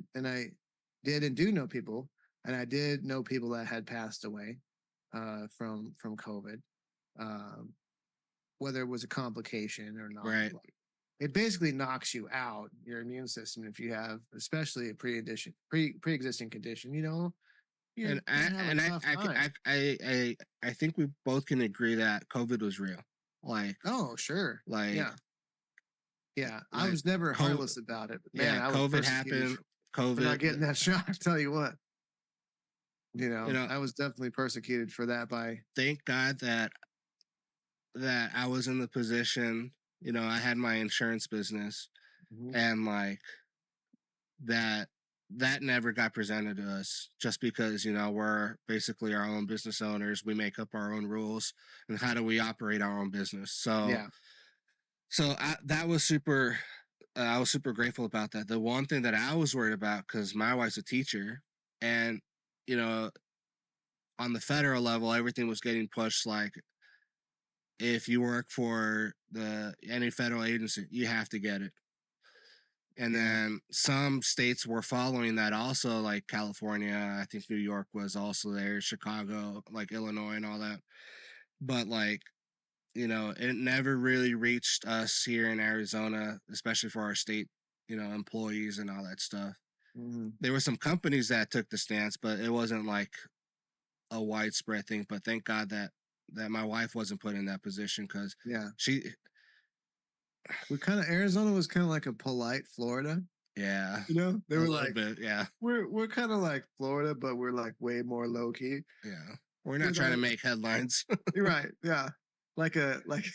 did and do know people. And I did know people that had passed away from COVID, whether it was a complication or not. Right. It basically knocks you out, your immune system, if you have, especially a pre-existing condition. And I think we both can agree that COVID was real. Oh, sure. Yeah, I Like was never co- heartless about it. But man, yeah, I was COVID persecuted happened. for not COVID, getting that shot. I tell you what, you know, I was definitely persecuted for that by. thank God that I was in the position. I had my insurance business, Mhm. and like that that never got presented to us just because we're basically our own business owners. We make up our own rules and how do we operate our own business. So Yeah, that was super. I was super grateful about that. The one thing that I was worried about, because my wife's a teacher, and you know on the federal level everything was getting pushed, like if you work for any federal agency you have to get it. And yeah, then some states were following that also, like California, I think New York was also there, Chicago, like Illinois and all that. But like, it never really reached us here in Arizona, especially for our state, employees and all that stuff. mhm, There were some companies that took the stance, but it wasn't like a widespread thing. But thank God that my wife wasn't put in that position, because yeah. she, We kind of Arizona was kind of like a polite Florida. yeah, They a were little like, bit, yeah, we're kind of like Florida, but we're like way more low key. yeah. We're not With trying our, to make headlines. you're right, yeah, like a like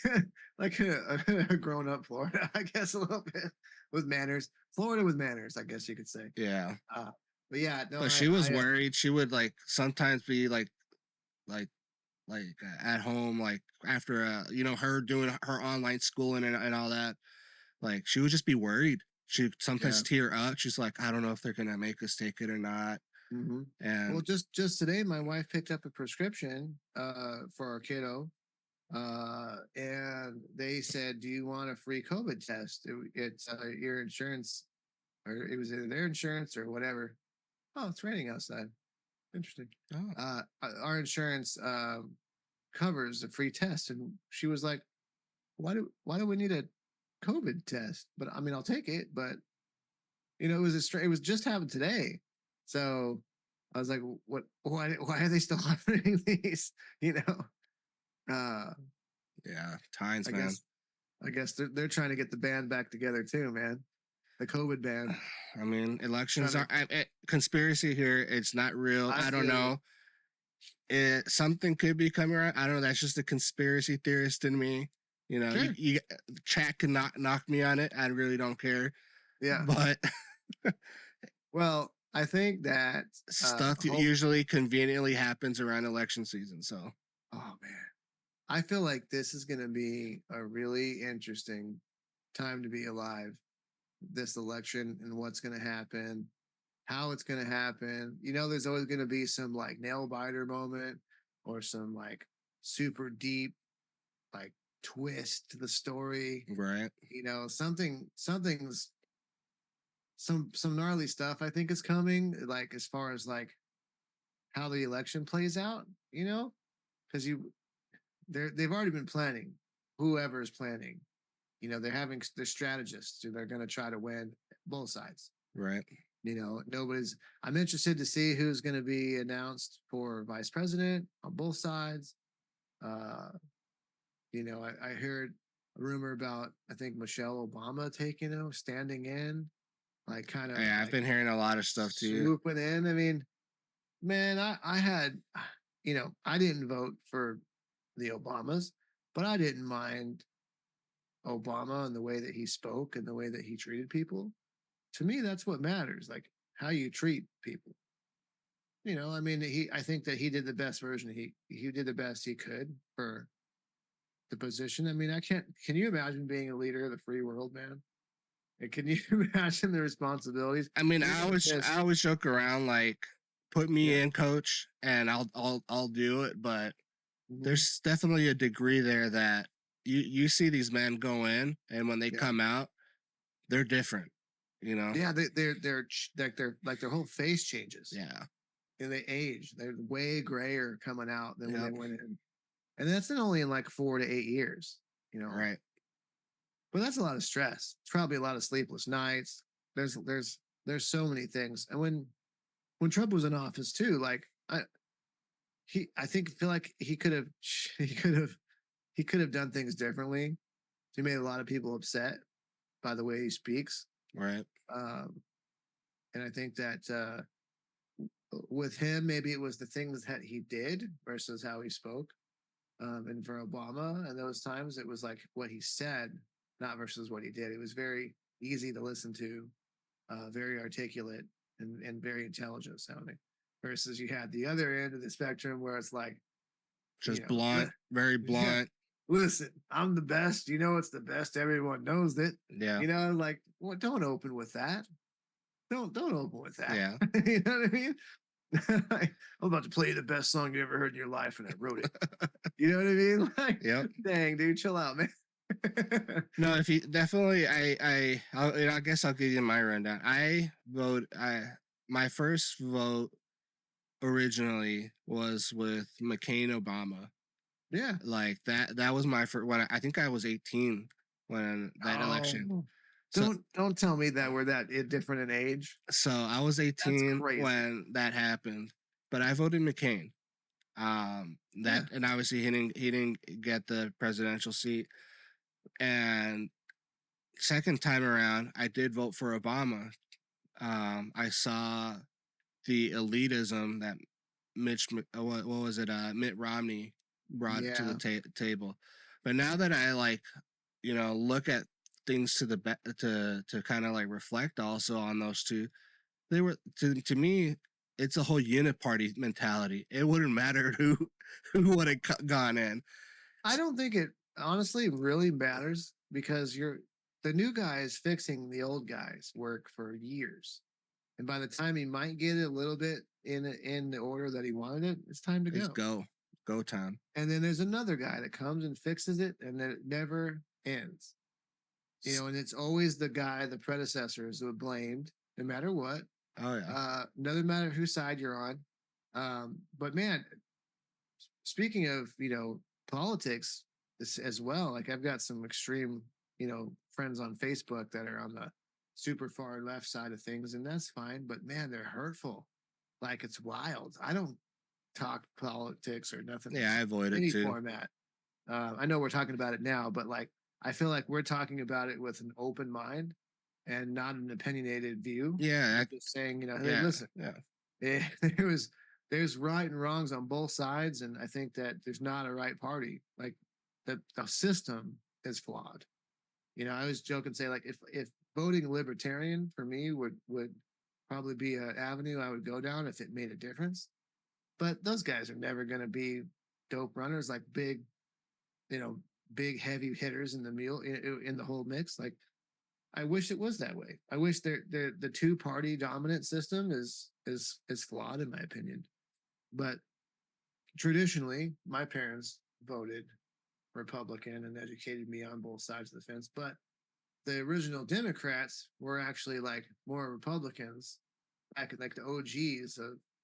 like a grown up Florida, I guess a little bit with manners. Florida with manners, I guess you could say. Yeah. Uh, but yeah, no, But she was worried. She would like sometimes be like at home, like after her doing her online schooling and all that. Like she would just be worried. She'd yeah. sometimes tear up. She's like, I don't know if they're gonna make us take it or not. Hmm. Well, And just today, my wife picked up a prescription for our kiddo, and they said, "Do you want a free COVID test?" It's your insurance, or it was either their insurance or whatever. Oh, it's raining outside. Interesting. oh Our insurance covers a free test, and she was like, "Why do we need a COVID test?" But I mean, I'll take it. But it was just happened today, so I was like, "What? Why are they still offering these?" You know, uh, yeah, times, I man. guess I guess they're trying to get the band back together too, man. The COVID band. I mean, Trying elections to. conspiracy here. It's not real. I I don't feel you. know. Something could be coming around. I don't know. That's just a conspiracy theorist in me. Sure. You chat can knock me on it. I really don't care. Yeah. But Well, I think that stuff hope. usually conveniently happens around election season. So Oh man, I feel like this is going to be a really interesting time to be alive. This election and what's going to happen, how it's going to happen. There's always going to be some like nail biter moment or some like super deep like twist to the story. right, Something's some gnarly stuff I think is coming. Like as far as like how the election plays out. Because they've already been planning. Whoever is planning, they're having their strategists who they're going to try to win both sides. right. Nobody's. I'm interested to see who's going to be announced for vice president on both sides. Uh, I heard a rumor about I think Michelle Obama standing in, like kind of Yeah, I've like been hearing a lot of stuff too. swooping in. I mean, man, I had, I didn't vote for the Obamas, but I didn't mind Obama and the way that he spoke and the way that he treated people. To me, that's what matters, like how you treat people. I mean, I think that he did the best version. He did the best he could for the position. I mean, I can't. Can you imagine being a leader of the free world, man? And can you imagine the responsibilities? I mean, You're gonna I miss. always joke around like, put me Yeah. in, coach, and I'll do it. But Mhm. there's definitely a degree there that you see these men go in, and when they Yeah. come out, they're different. You know? Yeah. Like their whole face changes Yeah. and they age. They're way grayer coming out than when they Yep. went in. And that's not only in like 4 to 8 years, you know. Right. But that's a lot of stress. It's probably a lot of sleepless nights. There's so many things. And when Trump was in office too, like I feel like he could have he could have done things differently. He made a lot of people upset. by the way he speaks. Right. Um, and I think that with him, maybe it was the things that he did versus how he spoke. And for Obama, and those times, it was like what he said, not versus what he did. It was very easy to listen to, very articulate, and very intelligent sounding. Versus you had the other end of the spectrum where it's like, Just blunt, very yeah, blunt. listen, I'm the best. You know, it's the best. Everyone knows it. Yeah. You know, like, well, don't open with that. Don't open with that. Yeah. You know what I mean? I'm about to play you the best song you ever heard in your life, and I wrote it. You know what I mean? Like, Yep. dang, dude, chill out, man. No, if you definitely, I guess I'll give you my rundown. My first vote originally was with McCain Obama. Yeah. Like that was my first when I think I was 18 when that election. Oh, So, don't tell me that we're that different in age. so I was 18 crazy. when that happened, but I voted McCain. And obviously he didn't get the presidential seat. And second time around, I did vote for Obama. I saw the elitism that what was it? Mitt Romney brought to the table. But now that I look at things to kind of like reflect also on those two, they were to me, it's a whole uniparty mentality. It wouldn't matter who would have gone in. I don't think it honestly really matters because the new guy is fixing the old guy's work for years. And by the time he might get it a little bit in the order that he wanted it, it's time to go. Go time. And then there's another guy that comes and fixes it, and then it never ends. You know, and it's always the guy, the predecessors who are blamed, no matter what. Oh yeah. Doesn't matter whose side you're on. But man, speaking of politics as well, like I've got some extreme friends on Facebook that are on the super far left side of things, and that's fine. But man, they're hurtful. Like it's wild. I don't talk politics or nothing. Yeah, I avoid it any too. format. I know we're talking about it now, but like I feel like we're talking about it with an open mind and not an opinionated view. Yeah, I'm just saying, hey, listen, there's right and wrongs on both sides, and I think that there's not a right party. Like the system is flawed. I was joking, say like if voting libertarian for me would probably be an avenue I would go down if it made a difference. But those guys are never going to be dope runners, like big heavy hitters in the whole mix. Like I wish it was that way. I wish the two party dominant system is flawed in my opinion. But traditionally, my parents voted Republican and educated me on both sides of the fence. But the original Democrats were actually like more Republicans back in like the OGs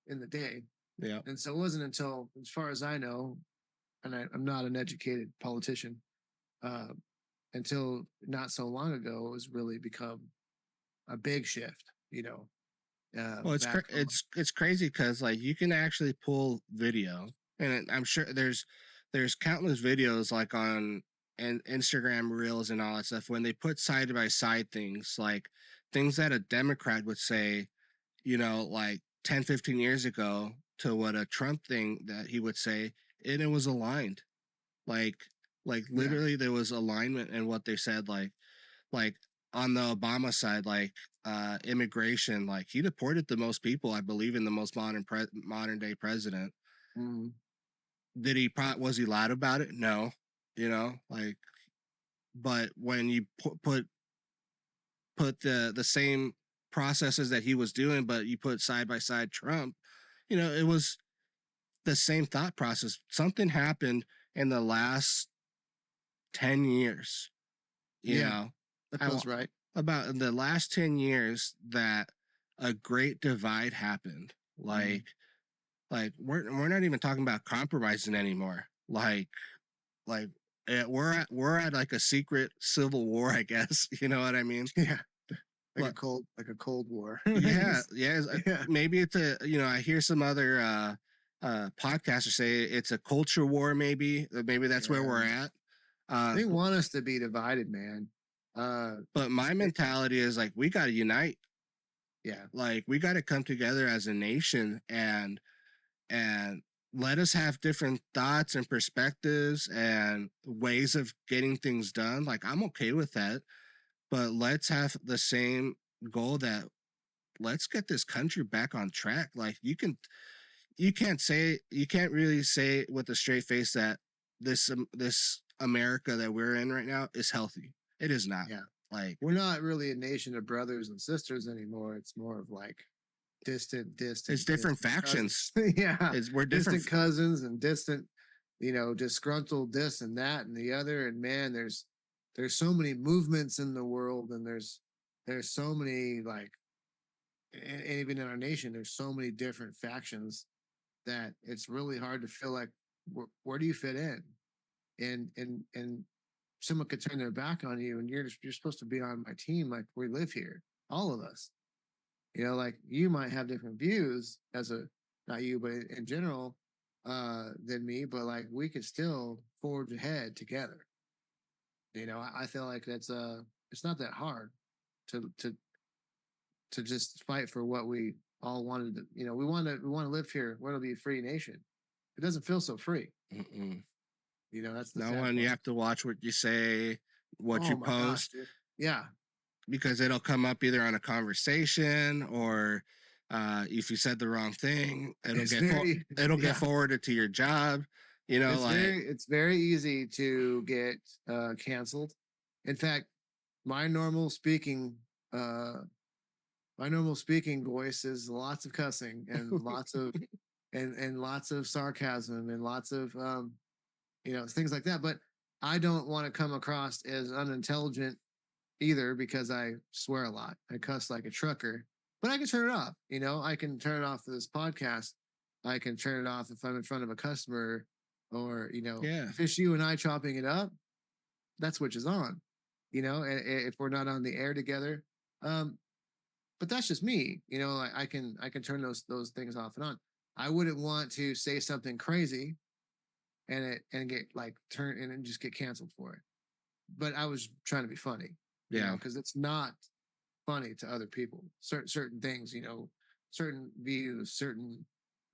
in the day. Yeah. And so it wasn't until, as far as I know, and I'm not an educated politician, until not so long ago, it was really become a big shift, Well, it's crazy because like you can actually pull video, and I'm sure there's countless videos like on and Instagram reels and all that stuff when they put side by side things like things that a Democrat would say, like 10, 15 years ago to what a Trump thing that he would say, and it was aligned. Like literally there was alignment in what they said, like on the Obama side, like immigration, like he deported the most people, I believe, in the most modern day president. Mm-hmm. Was he loud about it? No, but when you put the same processes that he was doing, but you put side by side Trump, it was the same thought process. Something happened in the last 10 years, that feels right. About in the last 10 years that a great divide happened. Like we're not even talking about compromising anymore. Like we're at like a secret civil war, I guess. You know what I mean? Yeah. Like a cold war. Yeah. Maybe it's I hear some other podcasters say it's a culture war. Maybe that's where we're at. They want us to be divided, man. But my mentality is like, we got to unite. Yeah. Like, we got to come together as a nation and let us have different thoughts and perspectives and ways of getting things done. Like, I'm okay with that, but let's have the same goal that let's get this country back on track. Like, you can't really say with a straight face that this America that we're in right now is healthy. It is not. Yeah. Like, We're not really a nation of brothers and sisters anymore. It's more of like distant, it's different factions. cousins. Yeah. We're different. Distant cousins and distant, disgruntled this and that and the other. And man, there's so many movements in the world, and there's so many like, and even in our nation, there's so many different factions that it's really hard to feel like where do you fit in, and someone could turn their back on you, and you're supposed to be on my team. Like, we live here, all of us. Like, you might have different views as a, not you, but in general, than me, but like, we could still forge ahead together. I feel like that's it's not that hard to just fight for what we all wanted to, we want to live here. We want to be a free nation. It doesn't feel so free. Mm-mm. That's the No sad one. part. You have to watch what you say, what you Oh my gosh, post, dude. Yeah. because it'll come up either on a conversation or if you said the wrong thing, it'll Yeah. get forwarded to your job. It's very easy to get canceled. In fact, my normal speaking voice is lots of cussing and lots of and lots of sarcasm and lots of things like that. But I don't want to come across as unintelligent either, because I swear a lot. I cuss like a trucker, but I can turn it off. I can turn it off for this podcast. I can turn it off if I'm in front of a customer, or Yeah. if it's you and I chopping it up, that switch is on. If we're not on the air together. But that's just me. I can turn those things off and on. I wouldn't want to say something crazy and get like turned and just get canceled for it. But I was trying to be funny. Yeah. Because it's not funny to other people. Certain things, certain views, certain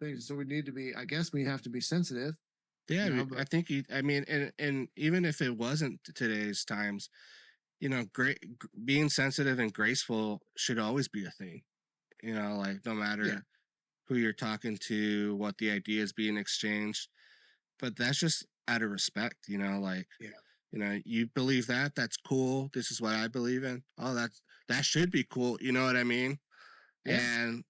things. So we need to be. I guess we have to be sensitive. Yeah, I think. I mean, and even if it wasn't today's times, being sensitive and graceful should always be a thing. Like, no matter who you're talking to, what the idea is being exchanged, but that's just out of respect. Like, you believe that, that's cool. This is what I believe in. Oh, that should be cool. You know what I mean? Yeah. And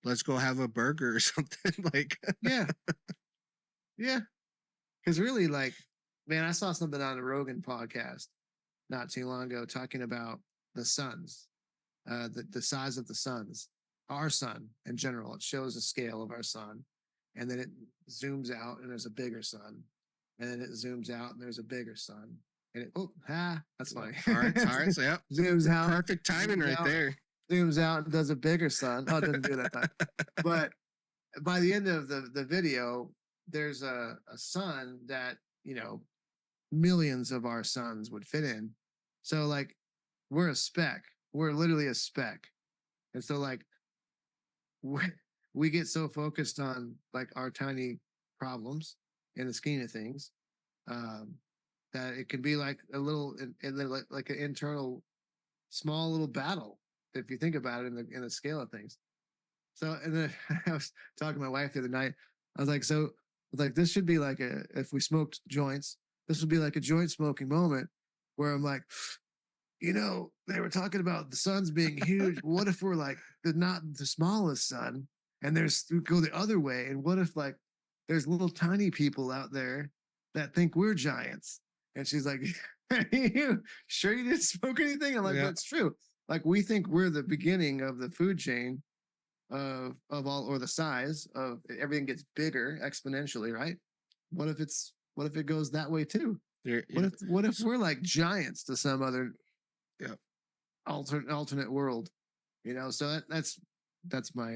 let's go have a burger or something. Like, yeah. Because really, like, man, I saw something on the Rogan podcast not too long ago talking about the suns, the size of the suns, our sun in general. It shows a scale of our sun, and then it zooms out and there's a bigger sun, and then it zooms out and there's a bigger sun, and that's funny. Hearts, yep. Zooms out. Perfect timing right there. Zooms out and does a bigger sun. Oh, it doesn't do that time. But by the end of the video, there's a sun that, millions of our suns would fit in. So like, we're a speck. We're literally a speck. And so like, we get so focused on like our tiny problems in the scheme of things, that it can be like a little, like an internal, small little battle, if you think about it in the scale of things. So, and then I was talking to my wife the other night. I was like, this should be like if we smoked joints, this would be like a joint smoking moment where I'm like, they were talking about the suns being huge. What if we're like not the smallest sun, and we go the other way? And what if like there's little tiny people out there that think we're giants? And she's like, you sure you didn't smoke anything? I'm like, that's true. Like, we think we're the beginning of the food chain of all, or the size of everything gets bigger exponentially, right? What if it goes that way too? What if we're like giants to some other alternate world? So that's my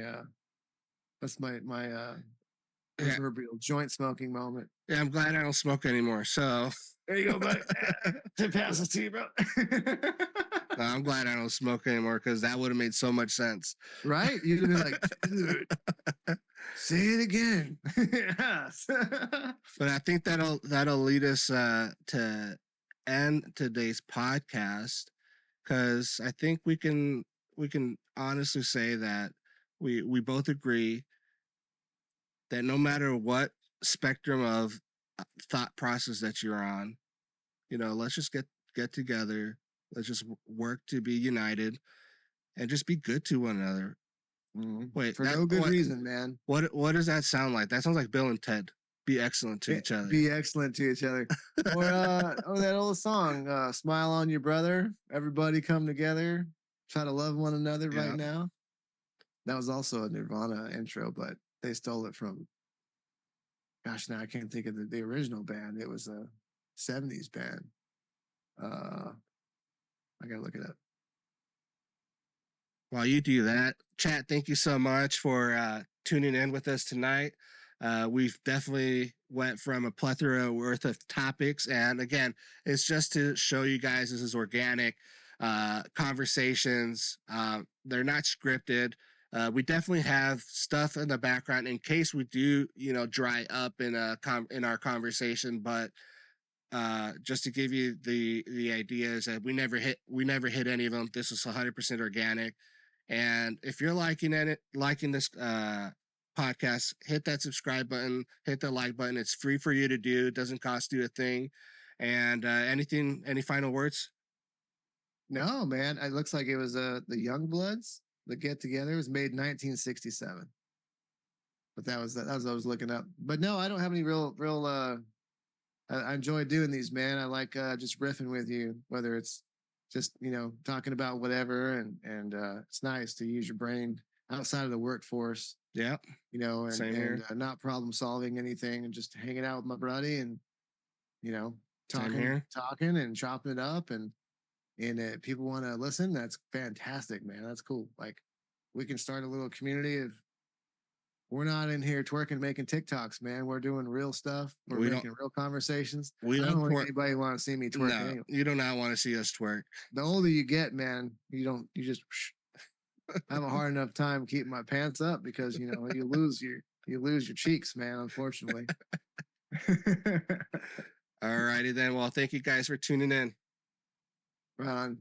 Yeah, proverbial joint smoking moment. yeah, I'm glad I don't smoke anymore. So There you go, buddy. To pass it to you, bro. no, I'm glad I don't smoke anymore because that would have made so much sense. Right? You'd have been like, dude, say it again. Yes. But I think that'll lead us to end today's podcast because I think we can honestly say that we both agree that no matter what spectrum of thought process that you're on, let's just get together. Let's just work to be united and just be good to one another. Wait, For no good reason, man. what does that sound like? That sounds like Bill and Ted. Be excellent to each other. Be excellent to each other. Or that old song, "Smile on Your Brother." Everybody come together. Try to love one another Yeah. right now. That was also a Nirvana intro, but they stole it from. Gosh, now I can't think of the original band. It was a '70s band. I gotta look it up. While you do that, chat, thank you so much for tuning in with us tonight. We've definitely went from a plethora worth of topics, and again, it's just to show you guys this is organic conversations. They're not scripted. We definitely have stuff in the background in case we do, dry up in our conversation, but just to give you the ideas that we never hit any of them. This is 100% organic. And if you're liking this podcast, hit that subscribe button, hit the like button. It's free for you to do. It doesn't cost you a thing. And any final words? No, man. It looks like it was the Youngbloods. The get together was made in 1967. But that was what I was looking up. But no, I don't have any real. I enjoy doing these, man. I like just riffing with you, whether it's just talking about whatever, and it's nice to use your brain outside of the workforce. Yeah, Same here. And not problem solving anything, and just hanging out with my buddy, and talking and chopping it up, and people want to listen. That's fantastic, man. That's cool. Like, we can start a little community of. We're not in here twerking, making TikToks, man. We're doing real stuff. We're making real conversations. We I don't don't think anybody want to see me twerk. No, anyway. you do not want to see us twerk. The older you get, man, you just have a hard enough time keeping my pants up because you lose your cheeks, man. Unfortunately. All righty then. Well, thank you guys for tuning in. Right on.